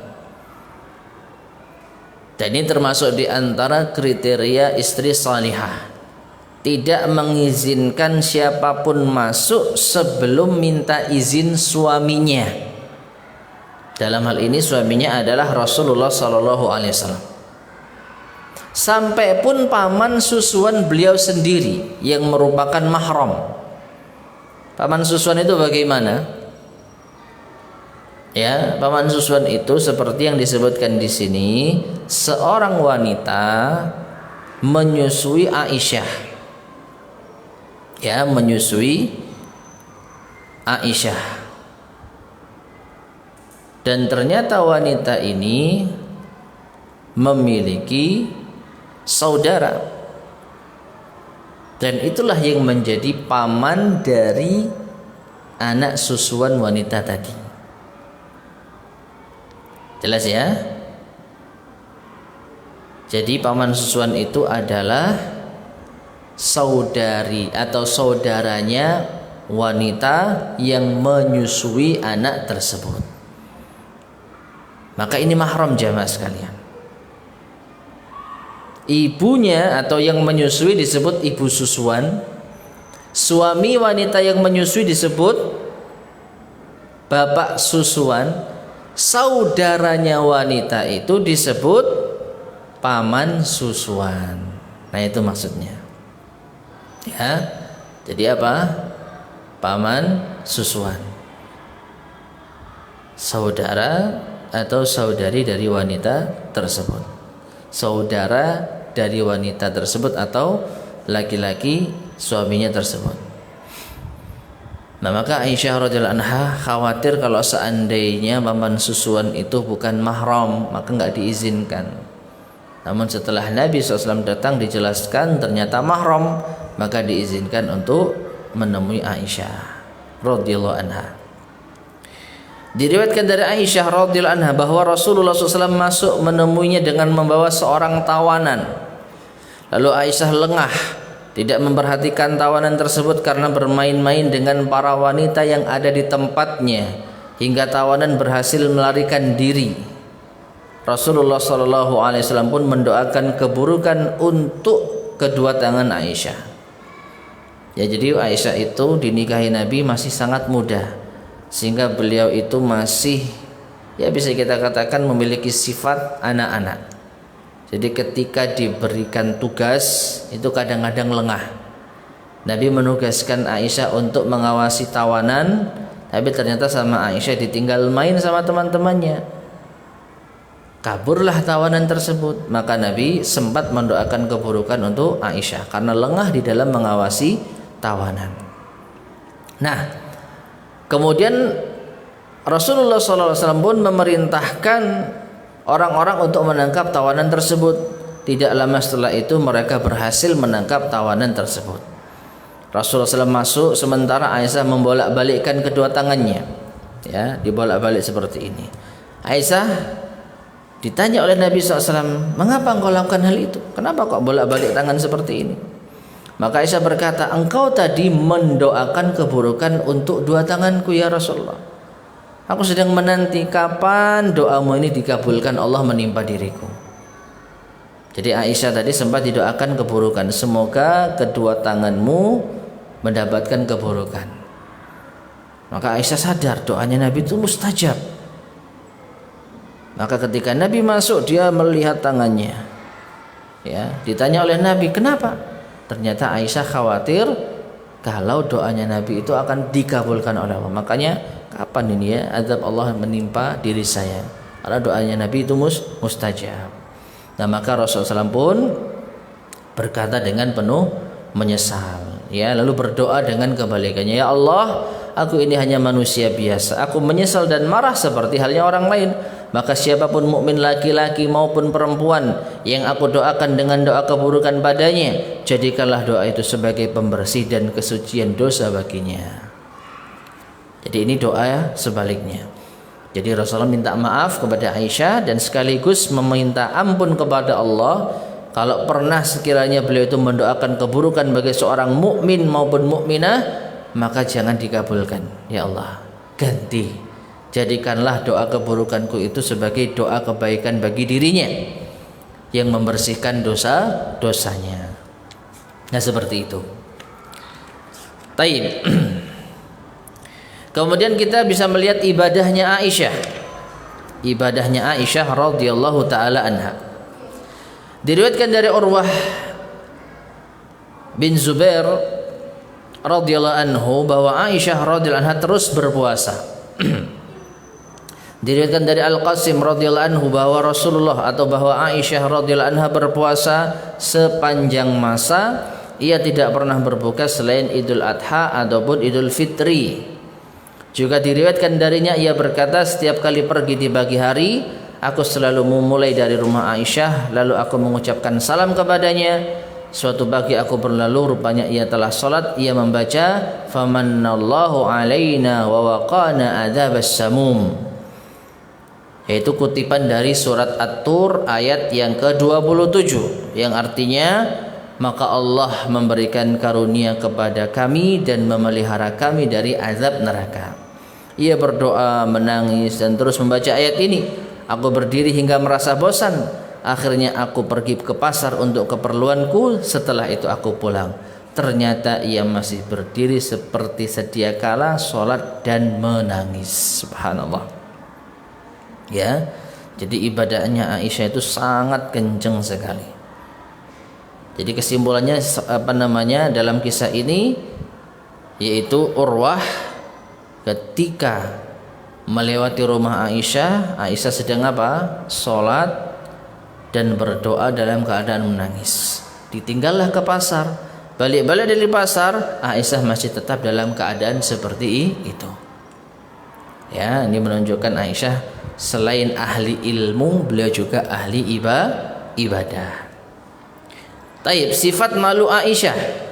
Dan ini termasuk di antara kriteria istri salihah. Tidak mengizinkan siapapun masuk sebelum minta izin suaminya. Dalam hal ini suaminya adalah Rasulullah SAW. Sampai pun paman susuan beliau sendiri yang merupakan mahram. Paman susuan itu bagaimana? Ya, paman susuan itu seperti yang disebutkan di sini, seorang wanita menyusui Aisyah. Ya, menyusui Aisyah. Dan ternyata wanita ini memiliki saudara. Dan itulah yang menjadi paman dari anak susuan wanita tadi. Jelas ya? Jadi paman susuan itu adalah saudari atau saudaranya wanita yang menyusui anak tersebut. Maka ini mahram jamaah sekalian. Ibunya atau yang menyusui disebut ibu susuan. Suami wanita yang menyusui disebut bapak susuan. Saudaranya wanita itu disebut paman susuan. Nah, itu maksudnya. Ya, jadi apa? Paman susuan, saudara atau saudari dari wanita tersebut, saudara dari wanita tersebut atau laki-laki suaminya tersebut. Nah, maka Aisyah radhiyallahu anha khawatir kalau seandainya paman susuan itu bukan mahram, maka enggak diizinkan. Namun setelah Nabi SAW datang dijelaskan ternyata mahram, maka diizinkan untuk menemui Aisyah radhiyallahu anha. Diriwayatkan dari Aisyah radhiyallahu anha bahwa Rasulullah SAW masuk menemuinya dengan membawa seorang tawanan. Lalu Aisyah lengah, tidak memperhatikan tawanan tersebut karena bermain-main dengan para wanita yang ada di tempatnya hingga tawanan berhasil melarikan diri. Rasulullah SAW pun mendoakan keburukan untuk kedua tangan Aisyah. Ya, jadi Aisyah itu dinikahi Nabi masih sangat muda, sehingga beliau itu masih, ya bisa kita katakan memiliki sifat anak-anak. Jadi ketika diberikan tugas itu kadang-kadang lengah. Nabi menugaskan Aisyah untuk mengawasi tawanan, tapi ternyata sama Aisyah ditinggal main sama teman-temannya. Kaburlah tawanan tersebut, maka Nabi sempat mendoakan keburukan untuk Aisyah karena lengah di dalam mengawasi tawanan. Nah, kemudian Rasulullah SAW pun memerintahkan orang-orang untuk menangkap tawanan tersebut. Tidak lama setelah itu mereka berhasil menangkap tawanan tersebut. Rasulullah SAW masuk sementara Aisyah membolak-balikkan kedua tangannya. Ya, dibolak-balik seperti ini. Aisyah ditanya oleh Nabi SAW, mengapa engkau lakukan hal itu? Kenapa kok bolak-balik tangan seperti ini? Maka Aisyah berkata, engkau tadi mendoakan keburukan untuk dua tanganku ya Rasulullah. Aku sedang menanti kapan doamu ini dikabulkan Allah menimpa diriku. Jadi Aisyah tadi sempat didoakan keburukan. Semoga kedua tanganmu mendapatkan keburukan. Maka Aisyah sadar doanya Nabi itu mustajab. Maka ketika Nabi masuk dia melihat tangannya. Ya, ditanya oleh Nabi, "Kenapa?" Ternyata Aisyah khawatir kalau doanya Nabi itu akan dikabulkan oleh Allah. Makanya kapan ini ya azab Allah menimpa diri saya? Karena doanya Nabi itu mustajab. Nah, maka Rasulullah SAW pun berkata dengan penuh menyesal, ya, lalu berdoa dengan kebalikannya, ya Allah, aku ini hanya manusia biasa, aku menyesal dan marah seperti halnya orang lain. maka siapapun mukmin laki-laki maupun perempuan yang aku doakan dengan doa keburukan padanya, jadikanlah doa itu sebagai pembersih dan kesucian dosa baginya. Jadi ini doa sebaliknya. Jadi Rasulullah minta maaf kepada Aisyah dan sekaligus meminta ampun kepada Allah kalau pernah sekiranya beliau itu mendoakan keburukan bagi seorang mukmin maupun mukminah, maka jangan dikabulkan. Ya Allah, ganti, jadikanlah doa keburukanku itu sebagai doa kebaikan bagi dirinya yang membersihkan dosa-dosanya. Nah, seperti itu. Taib. Kemudian kita bisa melihat ibadahnya Aisyah. Ibadahnya Aisyah radhiyallahu taala anha. Diriwayatkan dari Urwah bin Zubair radhiyallahu anhu bahwa Aisyah radhiyallahu anha terus berpuasa. Diriwayatkan dari Al-Qasim radhiyallahu anhu bahwa Rasulullah atau bahwa Aisyah radhiyallahu anha berpuasa sepanjang masa, ia tidak pernah berbuka selain Idul Adha ataupun Idul Fitri. Juga diriwayatkan darinya ia berkata, setiap kali pergi di pagi hari, aku selalu memulai dari rumah Aisyah, lalu aku mengucapkan salam kepadanya. Suatu pagi aku berlalu, rupanya ia telah salat, ia membaca famannallahu alaina wa waqana adzabas samum, yaitu kutipan dari surat At-Tur ayat yang ke-27 yang artinya, maka Allah memberikan karunia kepada kami dan memelihara kami dari azab neraka. Ia berdoa, menangis dan terus membaca ayat ini. Aku berdiri hingga merasa bosan. Akhirnya aku pergi ke pasar untuk keperluanku. Setelah itu aku pulang. Ternyata ia masih berdiri seperti sedia kala, sholat dan menangis. Subhanallah. Ya, jadi ibadahnya Aisyah itu sangat kenceng sekali. Jadi kesimpulannya dalam kisah ini, yaitu Urwah ketika melewati rumah Aisyah, Aisyah sedang apa? Sholat dan berdoa dalam keadaan menangis. Ditinggallah ke pasar, balik-balik dari pasar, Aisyah masih tetap dalam keadaan seperti itu. Ya, ini menunjukkan Aisyah selain ahli ilmu, beliau juga ahli ibadah. Taib, sifat malu Aisyah.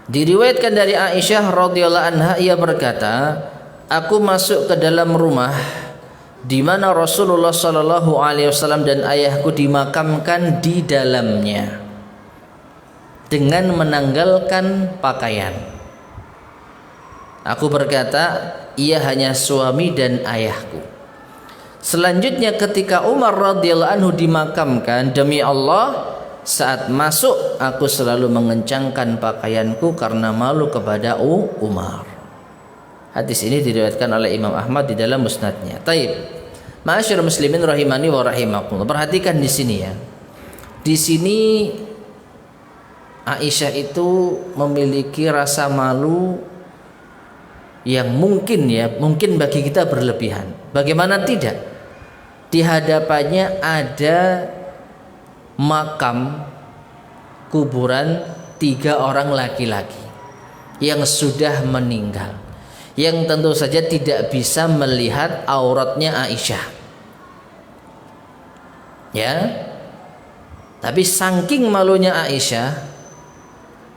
Diriwayatkan dari Aisyah radhiyallahu anha, ia berkata, aku masuk ke dalam rumah di mana Rasulullah sallallahu alaihi wasallam dan ayahku dimakamkan di dalamnya dengan menanggalkan pakaian. Aku berkata, ia hanya suami dan ayahku. Selanjutnya ketika Umar radhiyallahu anhu dimakamkan, demi Allah, saat masuk aku selalu mengencangkan pakaianku karena malu kepada Umar. Hadis ini diriwayatkan oleh Imam Ahmad di dalam musnadnya. Taib. Ma'asyiral muslimin rahimani wa rahimakumullah. Perhatikan di sini ya. Di sini Aisyah itu memiliki rasa malu yang mungkin bagi kita berlebihan. Bagaimana tidak? Di hadapannya ada makam kuburan 3 orang laki-laki yang sudah meninggal, yang tentu saja tidak bisa melihat auratnya Aisyah. Ya. Tapi saking malunya Aisyah,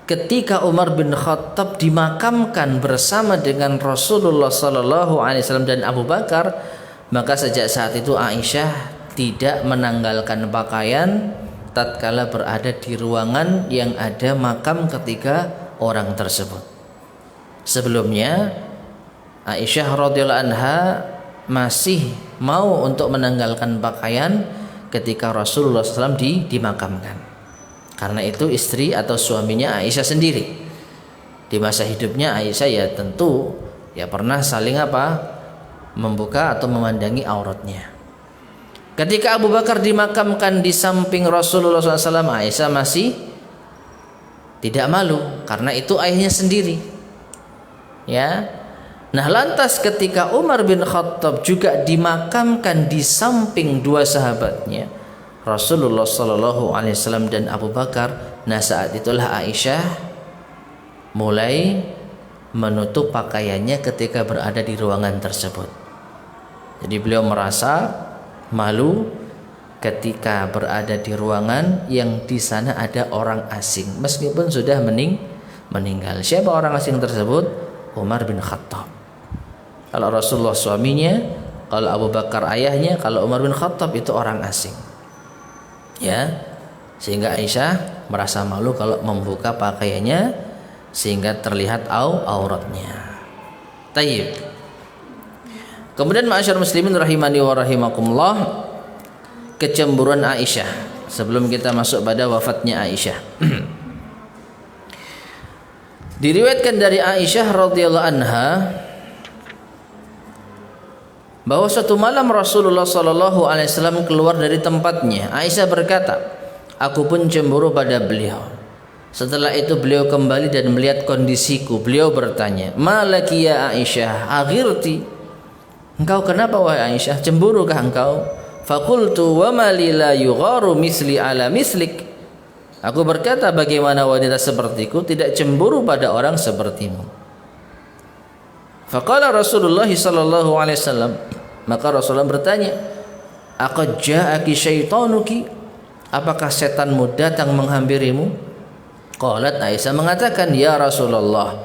ketika Umar bin Khattab dimakamkan bersama dengan Rasulullah sallallahu alaihi wasallam dan Abu Bakar, maka sejak saat itu Aisyah tidak menanggalkan pakaian tatkala berada di ruangan yang ada makam ketiga orang tersebut. Sebelumnya Aisyah radhiyallahu anha masih mau untuk menanggalkan pakaian ketika Rasulullah SAW dimakamkan. Karena itu istri atau suaminya Aisyah sendiri. Di masa hidupnya Aisyah ya tentu pernah saling membuka atau memandangi auratnya. Ketika Abu Bakar dimakamkan di samping Rasulullah SAW, Aisyah masih tidak malu karena itu ayahnya sendiri. Ya. Nah, lantas ketika Umar bin Khattab juga dimakamkan di samping 2 sahabatnya, Rasulullah SAW dan Abu Bakar, nah saat itulah Aisyah mulai menutup pakaiannya ketika berada di ruangan tersebut. Jadi beliau merasa malu ketika berada di ruangan yang di sana ada orang asing meskipun sudah meninggal. Siapa orang asing tersebut? Umar bin Khattab. Kalau Rasulullah suaminya, kalau Abu Bakar ayahnya, kalau Umar bin Khattab itu orang asing. Ya. Sehingga Aisyah merasa malu kalau membuka pakaiannya sehingga terlihat auratnya. Tayyib. Kemudian ma'asyar muslimin rahimani wa rahimakumullah, kecemburuan Aisyah sebelum kita masuk pada wafatnya Aisyah. Diriwayatkan dari Aisyah radhiyallahu anha bahwa suatu malam Rasulullah sallallahu alaihi wasallam keluar dari tempatnya. Aisyah berkata, "Aku pun cemburu pada beliau." Setelah itu beliau kembali dan melihat kondisiku. Beliau bertanya, "Malaki ya Aisyah, aghirti?" Engkau kenapa wahai Aisyah? Cemburukah engkau? Faqultu wa ma li la yugharu misli ala mislik. Aku berkata, bagaimana wanita sepertiku tidak cemburu pada orang sepertimu? Faqala Rasulullah sallallahu alaihi wasallam, maka Rasulullah bertanya, "Aqad ja'aki syaitanuki?" Apakah setanmu datang menghampirimu? Qalat Aisyah mengatakan, "Ya Rasulullah,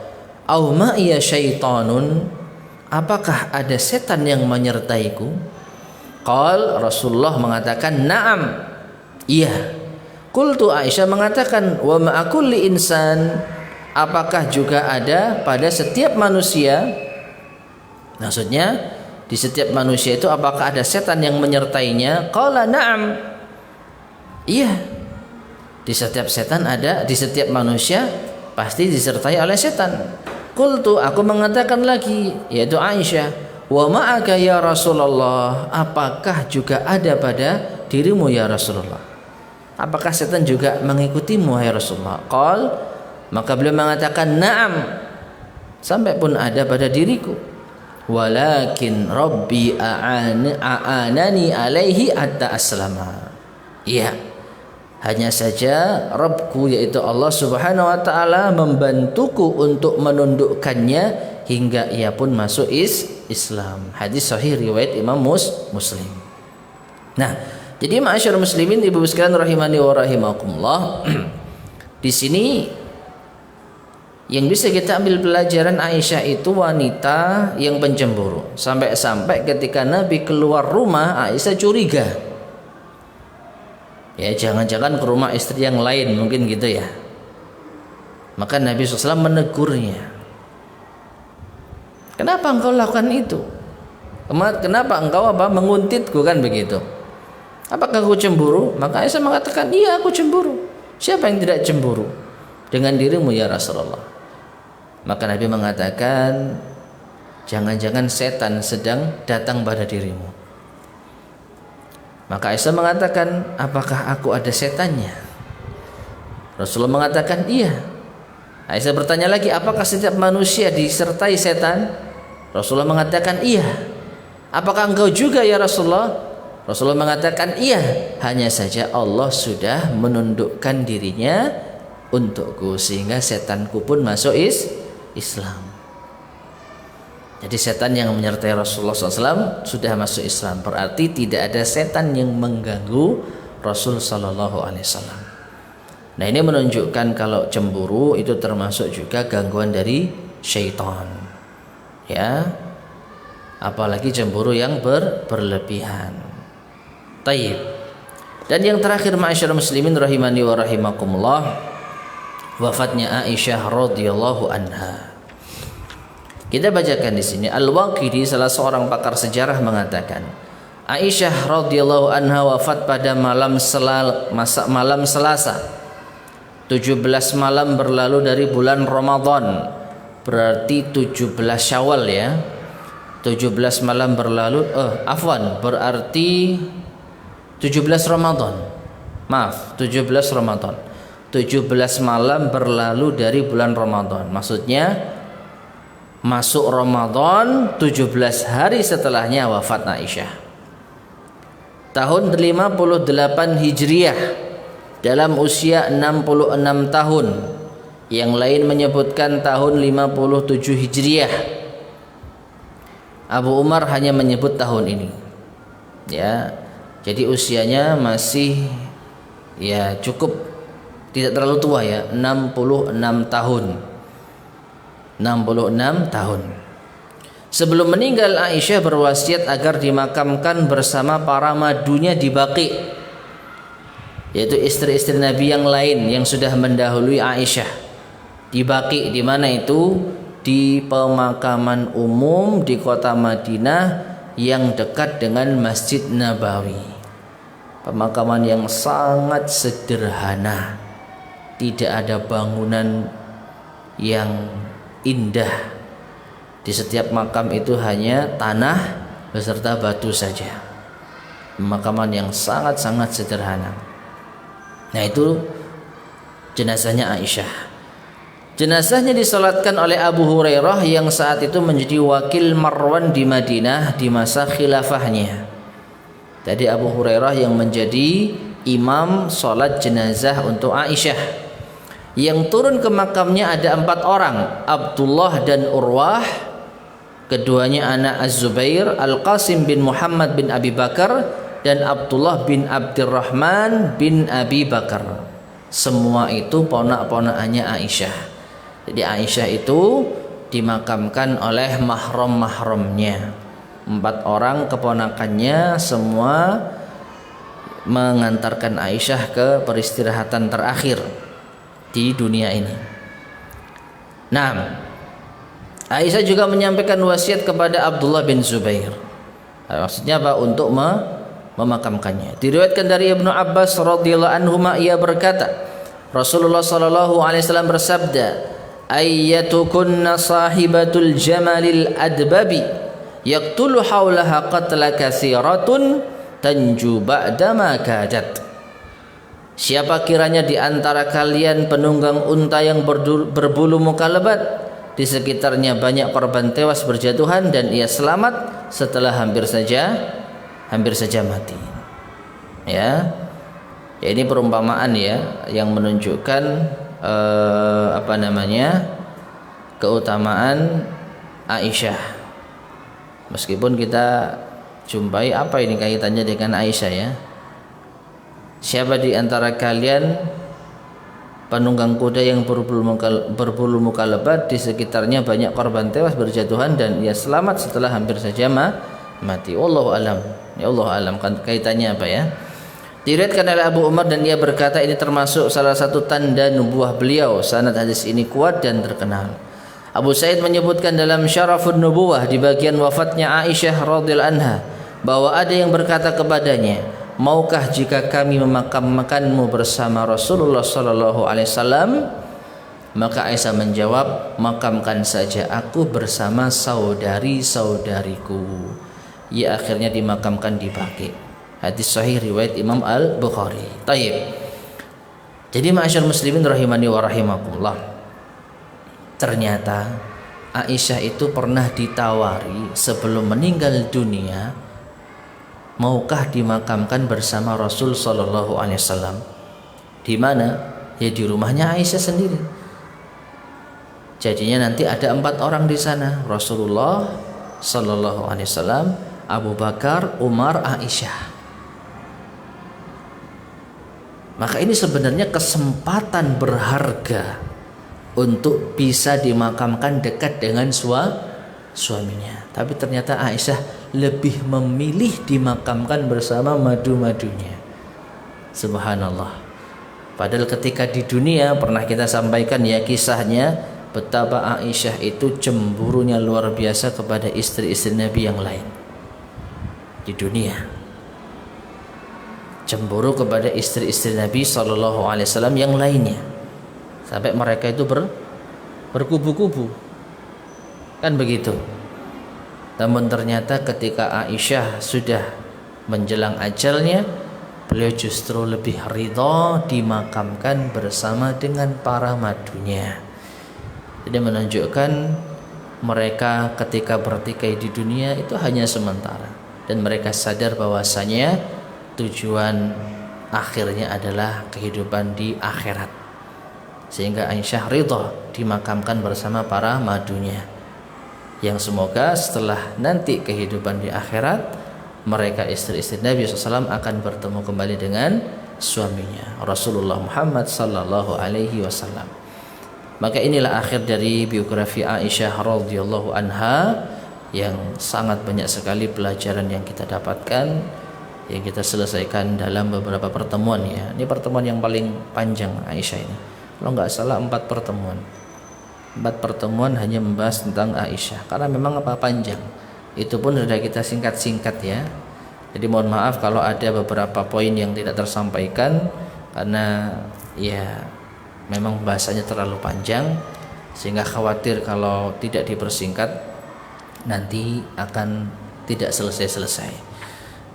au ma iya syaitanun?" Apakah ada setan yang menyertaiku? Qal, Rasulullah mengatakan, "Na'am." Iya. Qultu, Aisyah mengatakan, "Wa ma'a kulli insan?" Apakah juga ada pada setiap manusia? Maksudnya di setiap manusia itu apakah ada setan yang menyertainya? Qala, "Na'am." Iya. Di setiap setan ada, di setiap manusia pasti disertai oleh setan. Qultu, aku mengatakan lagi, yaitu Aisyah, "Wa ma'aka ya Rasulullah?" Apakah juga ada pada dirimu ya Rasulullah? Apakah setan juga mengikutimu ya Rasulullah? Qal, maka beliau mengatakan, "Na'am." Sampai pun ada pada diriku. Walakin Rabbi a'anani alaihi hatta aslama. Iya. Hanya saja Rabbku yaitu Allah Subhanahu wa taala membantuku untuk menundukkannya hingga ia pun masuk Islam. Hadis sahih riwayat Imam Muslim. Nah, jadi ma'asyar muslimin ibu sekalian rahimani wa rahimakumullah. Di sini yang bisa kita ambil pelajaran, Aisyah itu wanita yang pencemburu. Sampai-sampai ketika Nabi keluar rumah, Aisyah curiga. Ya, jangan-jangan ke rumah istri yang lain, mungkin gitu ya. Maka Nabi SAW menegurnya. Kenapa engkau lakukan itu? Kenapa engkau menguntitku, kan begitu? Apakah aku cemburu? Maka Aisyah mengatakan, iya aku cemburu. Siapa yang tidak cemburu dengan dirimu ya Rasulullah? Maka Nabi mengatakan, jangan-jangan setan sedang datang pada dirimu. Maka Aisyah mengatakan, apakah aku ada setannya? Rasulullah mengatakan, iya. Aisyah bertanya lagi, apakah setiap manusia disertai setan? Rasulullah mengatakan, iya. Apakah engkau juga ya Rasulullah? Rasulullah mengatakan, iya. Hanya saja Allah sudah menundukkan dirinya untukku, sehingga setanku pun masuk Islam. Jadi setan yang menyertai Rasulullah SAW sudah masuk Islam. Berarti tidak ada setan yang mengganggu Rasul Sallallahu Alaihi Wasallam. Nah, ini menunjukkan kalau cemburu itu termasuk juga gangguan dari syaitan. Ya, apalagi cemburu yang berlebihan. Taib. Dan yang terakhir, ma'asyar muslimin rahimani wa rahimakumullah, wafatnya Aisyah radhiyallahu anha. Kita bacakan di sini. Al-Waqidi, salah seorang pakar sejarah, mengatakan, Aisyah radhiyallahu anha wafat pada malam Selasa. 17 malam berlalu dari bulan Ramadan. Berarti 17 Syawal ya. 17 malam berlalu, berarti 17 Ramadan. Maaf, 17 Ramadan. 17 malam berlalu dari bulan Ramadan. Maksudnya masuk Ramadan 17 hari setelahnya wafat Aisyah. Tahun 58 Hijriah, dalam usia 66 tahun. Yang lain menyebutkan tahun 57 Hijriah. Abu Umar hanya menyebut tahun ini. Ya. Jadi usianya masih ya cukup, tidak terlalu tua ya, 66 tahun. 66 tahun. Sebelum meninggal, Aisyah berwasiat agar dimakamkan bersama para madunya di Baqi, yaitu istri-istri Nabi yang lain yang sudah mendahului Aisyah. Di Baqi, di mana itu? Di pemakaman umum di kota Madinah yang dekat dengan Masjid Nabawi. Pemakaman yang sangat sederhana, tidak ada bangunan yang indah. Di setiap makam itu hanya tanah beserta batu saja. Pemakaman yang sangat-sangat sederhana. Nah, itu jenazahnya Aisyah. Jenazahnya disolatkan oleh Abu Hurairah yang saat itu menjadi wakil Marwan di Madinah di masa khilafahnya. Jadi Abu Hurairah yang menjadi imam solat jenazah untuk Aisyah. Yang turun ke makamnya ada 4 orang, Abdullah dan Urwah, keduanya anak Az-Zubair, Al-Qasim bin Muhammad bin Abi Bakar, dan Abdullah bin Abdurrahman bin Abi Bakar. Semua itu ponak-ponakannya Aisyah. Jadi Aisyah itu dimakamkan oleh mahram-mahramnya. 4 orang keponakannya semua mengantarkan Aisyah ke peristirahatan terakhir di dunia ini. Nah, Aisyah juga menyampaikan wasiat kepada Abdullah bin Zubair. Maksudnya apa? Untuk memakamkannya. Diriwayatkan dari Ibnu Abbas radhiyallahu anhuma, ia berkata, Rasulullah sallallahu alaihi wasallam bersabda, "Ayyatukunna sahibatul jamalil adbabi, yaqtulu haulaha qatla katsiratun, tanju ba'da ma kadat." Siapa kiranya di antara kalian penunggang unta yang berbulu muka lebat, di sekitarnya banyak korban tewas berjatuhan dan ia selamat setelah hampir saja mati. Ya. Ya, ini perumpamaan ya yang menunjukkan keutamaan Aisyah. Meskipun kita jumpai apa ini kaitannya dengan Aisyah ya. Siapa di antara kalian penunggang kuda yang berbulu muka lebat, di sekitarnya banyak korban tewas berjatuhan dan ia selamat setelah hampir saja mati. Wallahu alam. Ya Allah alam, kaitannya apa ya? Diriwayatkan oleh Abu Umar dan ia berkata ini termasuk salah satu tanda nubuah beliau. Sanad hadis ini kuat dan terkenal. Abu Sa'id menyebutkan dalam Syarafun Nubuwah di bagian wafatnya Aisyah radhiyallahu anha bahwa ada yang berkata kepadanya, "Maukah jika kami memakamkanmu bersama Rasulullah sallallahu alaihi wasallam?" Maka Aisyah menjawab, "Makamkan saja aku bersama saudari-saudariku." Ia akhirnya dimakamkan di Baqi. Hadis sahih riwayat Imam Al-Bukhari. Taib. Jadi ma'asyar muslimin rahimani wa rahimakumullah. Ternyata Aisyah itu pernah ditawari sebelum meninggal dunia, maukah dimakamkan bersama Rasul sallallahu alaihi wasallam? Di mana? Ya di rumahnya Aisyah sendiri. Jadinya nanti ada 4 orang di sana, Rasulullah sallallahu alaihi wasallam, Abu Bakar, Umar, Aisyah. Maka ini sebenarnya kesempatan berharga untuk bisa dimakamkan dekat dengan suaminya. Tapi ternyata Aisyah lebih memilih dimakamkan bersama madu-madunya. Subhanallah. Padahal ketika di dunia pernah kita sampaikan ya kisahnya, betapa Aisyah itu cemburunya luar biasa kepada istri-istri Nabi yang lain di dunia. Cemburu kepada istri-istri Nabi sallallahu alaihi wasallam yang lainnya. Sampai mereka itu berkubu-kubu. Kan begitu. Namun ternyata ketika Aisyah sudah menjelang ajalnya, beliau justru lebih ridha dimakamkan bersama dengan para madunya. Jadi menunjukkan mereka ketika bertikai di dunia itu hanya sementara, dan mereka sadar bahwasanya tujuan akhirnya adalah kehidupan di akhirat. Sehingga Aisyah ridha dimakamkan bersama para madunya. yang semoga setelah nanti kehidupan di akhirat mereka istri-istri Nabi SAW akan bertemu kembali dengan suaminya Rasulullah Muhammad sallallahu alaihi wasallam. Maka inilah akhir dari biografi Aisyah radhiyallahu anha yang sangat banyak sekali pelajaran yang kita dapatkan, yang kita selesaikan dalam beberapa pertemuan ya. Ini pertemuan yang paling panjang Aisyah ini. Kalau nggak salah 4 pertemuan. 4 pertemuan hanya membahas tentang Aisyah karena memang panjang. Itu pun sudah kita singkat-singkat ya. Jadi mohon maaf kalau ada beberapa poin yang tidak tersampaikan karena ya memang bahasanya terlalu panjang sehingga khawatir kalau tidak dipersingkat nanti akan tidak selesai-selesai.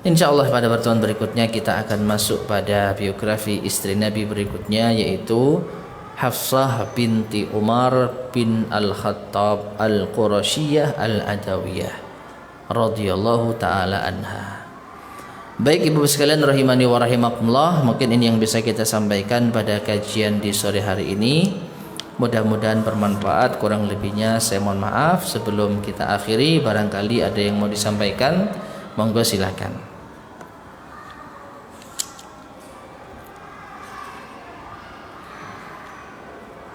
Insya Allah pada pertemuan berikutnya kita akan masuk pada biografi istri Nabi berikutnya, yaitu Hafsah binti Umar bin Al-Khattab Al-Qurasyiyah Al-Adawiyah radhiyallahu taala anha. Baik ibu sekalian rahimani wa rahimakumullah, mungkin ini yang bisa kita sampaikan pada kajian di sore hari ini. Mudah-mudahan bermanfaat, kurang lebihnya saya mohon maaf. Sebelum kita akhiri, barangkali ada yang mau disampaikan, monggo silakan.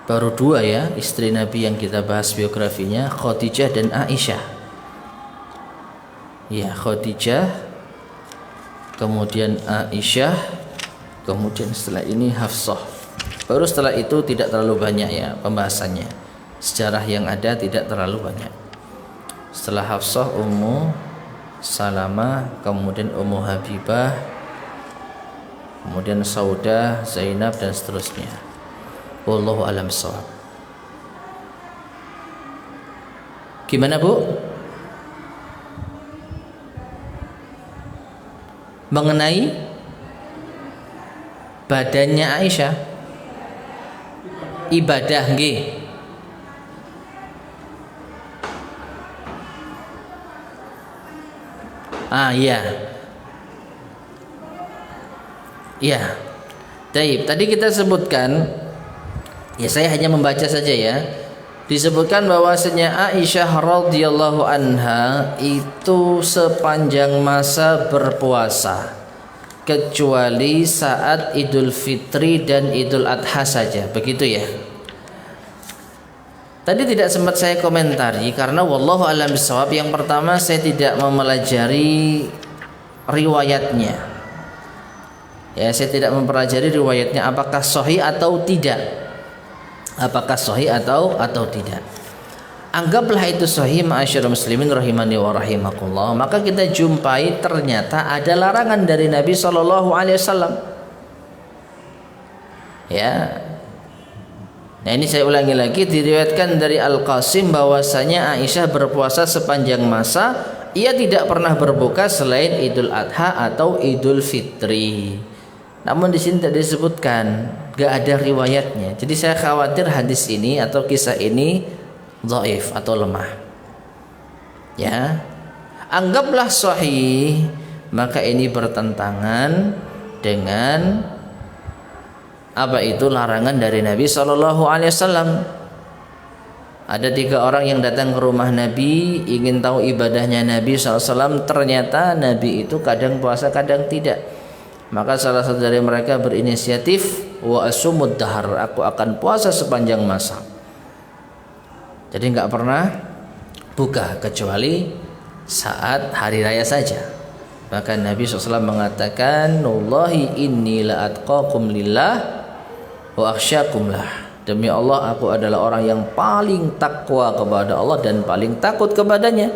Baru 2 ya istri Nabi yang kita bahas biografinya, Khadijah dan Aisyah. Ya, Khadijah, kemudian Aisyah, kemudian setelah ini Hafsah. Baru setelah itu tidak terlalu banyak ya pembahasannya. Sejarah yang ada tidak terlalu banyak. Setelah Hafsah, Ummu Salamah, kemudian Ummu Habibah, kemudian Saudah, Zainab dan seterusnya. Wallahu a'lam bishawab. Gimana Bu? Mengenai badannya Aisyah, ibadah nggih. Iya. Iya. Taib. Tadi kita sebutkan, ya saya hanya membaca saja ya. Disebutkan bahwasanya Aisyah radhiyallahu anha itu sepanjang masa berpuasa kecuali saat Idul Fitri dan Idul Adha saja, begitu ya. Tadi tidak sempat saya komentari karena wallahu a'lam bishawab, yang pertama saya tidak mempelajari riwayatnya. Ya, saya tidak mempelajari riwayatnya apakah sahih atau tidak. Apakah sahih atau tidak. Anggaplah itu sahih ma'asyiral muslimin rahimani wa rahimakumullah, maka kita jumpai ternyata ada larangan dari Nabi sallallahu alaihi wasallam. Ya. Nah, ini saya ulangi lagi, diriwayatkan dari Al-Qasim bahwasanya Aisyah berpuasa sepanjang masa, ia tidak pernah berbuka selain Idul Adha atau Idul Fitri. Namun di sini tidak disebutkan, gak ada riwayatnya. Jadi saya khawatir hadis ini atau kisah ini dhaif atau lemah. Ya, anggaplah sahih, maka ini bertentangan dengan apa itu larangan dari Nabi Shallallahu Alaihi Wasallam. Ada 3 orang yang datang ke rumah Nabi ingin tahu ibadahnya Nabi SAW. Ternyata Nabi itu kadang puasa kadang tidak. Maka salah satu dari mereka berinisiatif, wa asumud dahar, aku akan puasa sepanjang masa. Jadi nggak pernah buka kecuali saat hari raya saja. Maka Nabi SAW mengatakan, wallahi inni la atqakum lillah wa akhsyakum lah. Demi Allah, aku adalah orang yang paling takwa kepada Allah dan paling takut kepadanya.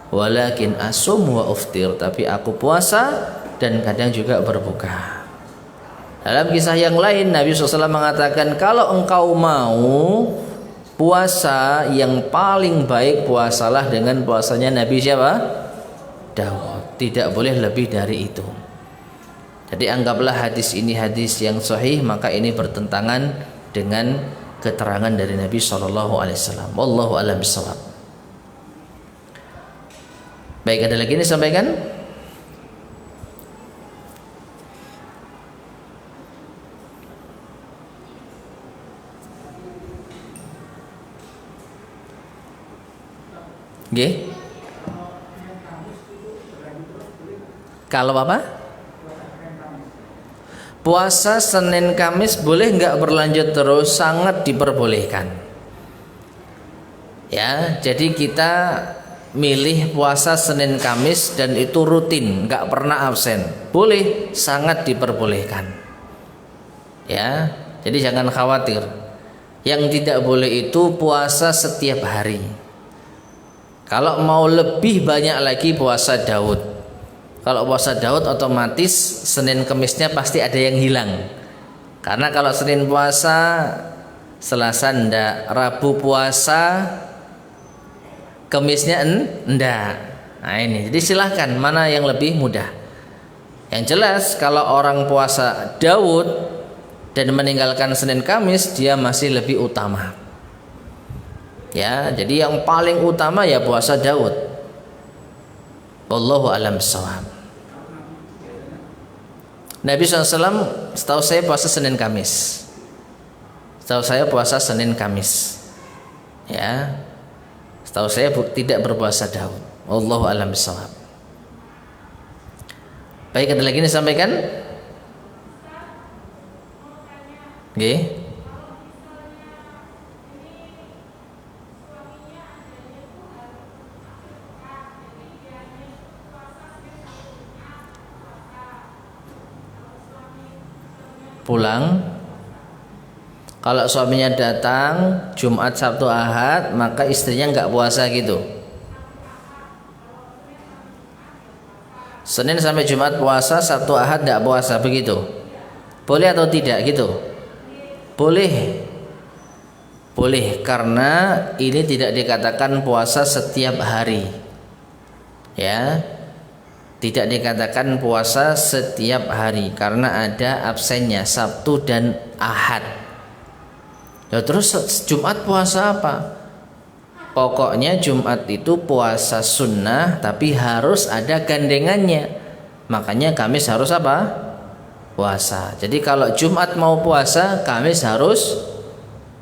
Walakin asum wa uftir, tapi aku puasa dan kadang juga berbuka. Dalam kisah yang lain Nabi SAW mengatakan, kalau engkau mau puasa yang paling baik, puasalah dengan puasanya Nabi siapa? Daud. Tidak boleh lebih dari itu. Jadi anggaplah hadis ini hadis yang sahih, maka ini bertentangan dengan keterangan dari Nabi SAW. Wallahu a'lam bishawab. Baik, ada lagi yang disampaikan? Nggih. Kalau apa? Puasa Senin Kamis boleh nggak berlanjut terus? Sangat diperbolehkan. Ya, jadi kita milih puasa Senin Kamis dan itu rutin, nggak pernah absen. Boleh, sangat diperbolehkan. Ya, jadi jangan khawatir. Yang tidak boleh itu puasa setiap hari. Kalau mau lebih banyak lagi puasa Daud. Kalau puasa Daud otomatis Senin Kemisnya pasti ada yang hilang. Karena kalau Senin puasa, Selasa ndak, Rabu puasa, Kemisnya ndak. Nah ini, jadi silahkan mana yang lebih mudah. Yang jelas kalau orang puasa Daud dan meninggalkan Senin Kamis, dia masih lebih utama. Ya, jadi yang paling utama ya puasa Daud. Wallahu a'lam bishawab. Nabi SAW setahu saya puasa Senin Kamis. Setahu saya puasa Senin Kamis. Ya. Setahu saya tidak berpuasa Daud. Wallahu a'lam bishawab. Baik, ada lagi disampaikan? Nggih. Pulang, kalau suaminya datang Jumat, Sabtu, Ahad, maka istrinya nggak puasa gitu. Senin sampai Jumat puasa, Sabtu, Ahad nggak puasa begitu. Boleh atau tidak gitu? Boleh. Boleh karena ini tidak dikatakan puasa setiap hari. Ya. Tidak dikatakan puasa setiap hari karena ada absennya Sabtu dan Ahad. Ya, terus Jumat puasa apa? Pokoknya Jumat itu puasa sunnah tapi harus ada gandengannya. Makanya Kamis harus apa? Puasa. Jadi kalau Jumat mau puasa, Kamis harus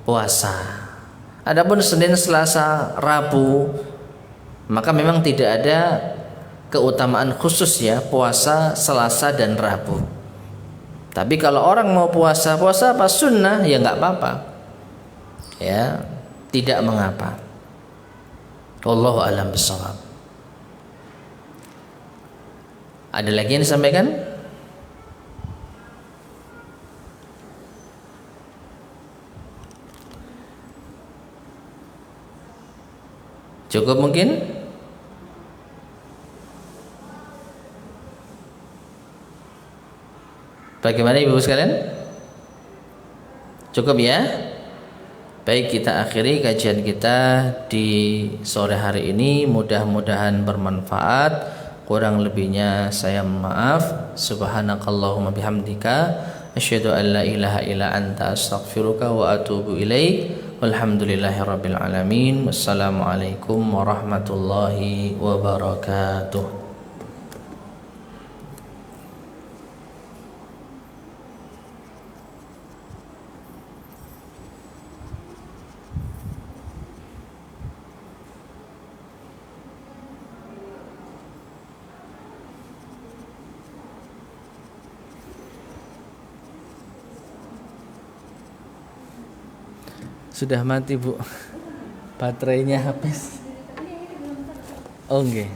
puasa. Adapun Senin, Selasa, Rabu, maka memang tidak ada keutamaan khusus ya puasa Selasa dan Rabu. Tapi kalau orang mau puasa apa sunnah ya nggak apa-apa. Ya, tidak mengapa. Wallahu a'lam bishawab. Ada lagi yang disampaikan? Cukup mungkin? Bagaimana ibu sekalian? Cukup ya? Baik, kita akhiri kajian kita di sore hari ini. Mudah-mudahan bermanfaat. Kurang lebihnya saya maaf. Subhanakallahumma bihamdika asyhadu an la ilaha illa anta astaghfiruka wa atubu ilaik. Walhamdulillahirabbil alamin. Wassalamualaikum warahmatullahi wabarakatuh. Sudah mati, Bu. Baterainya habis. Oh, nggih.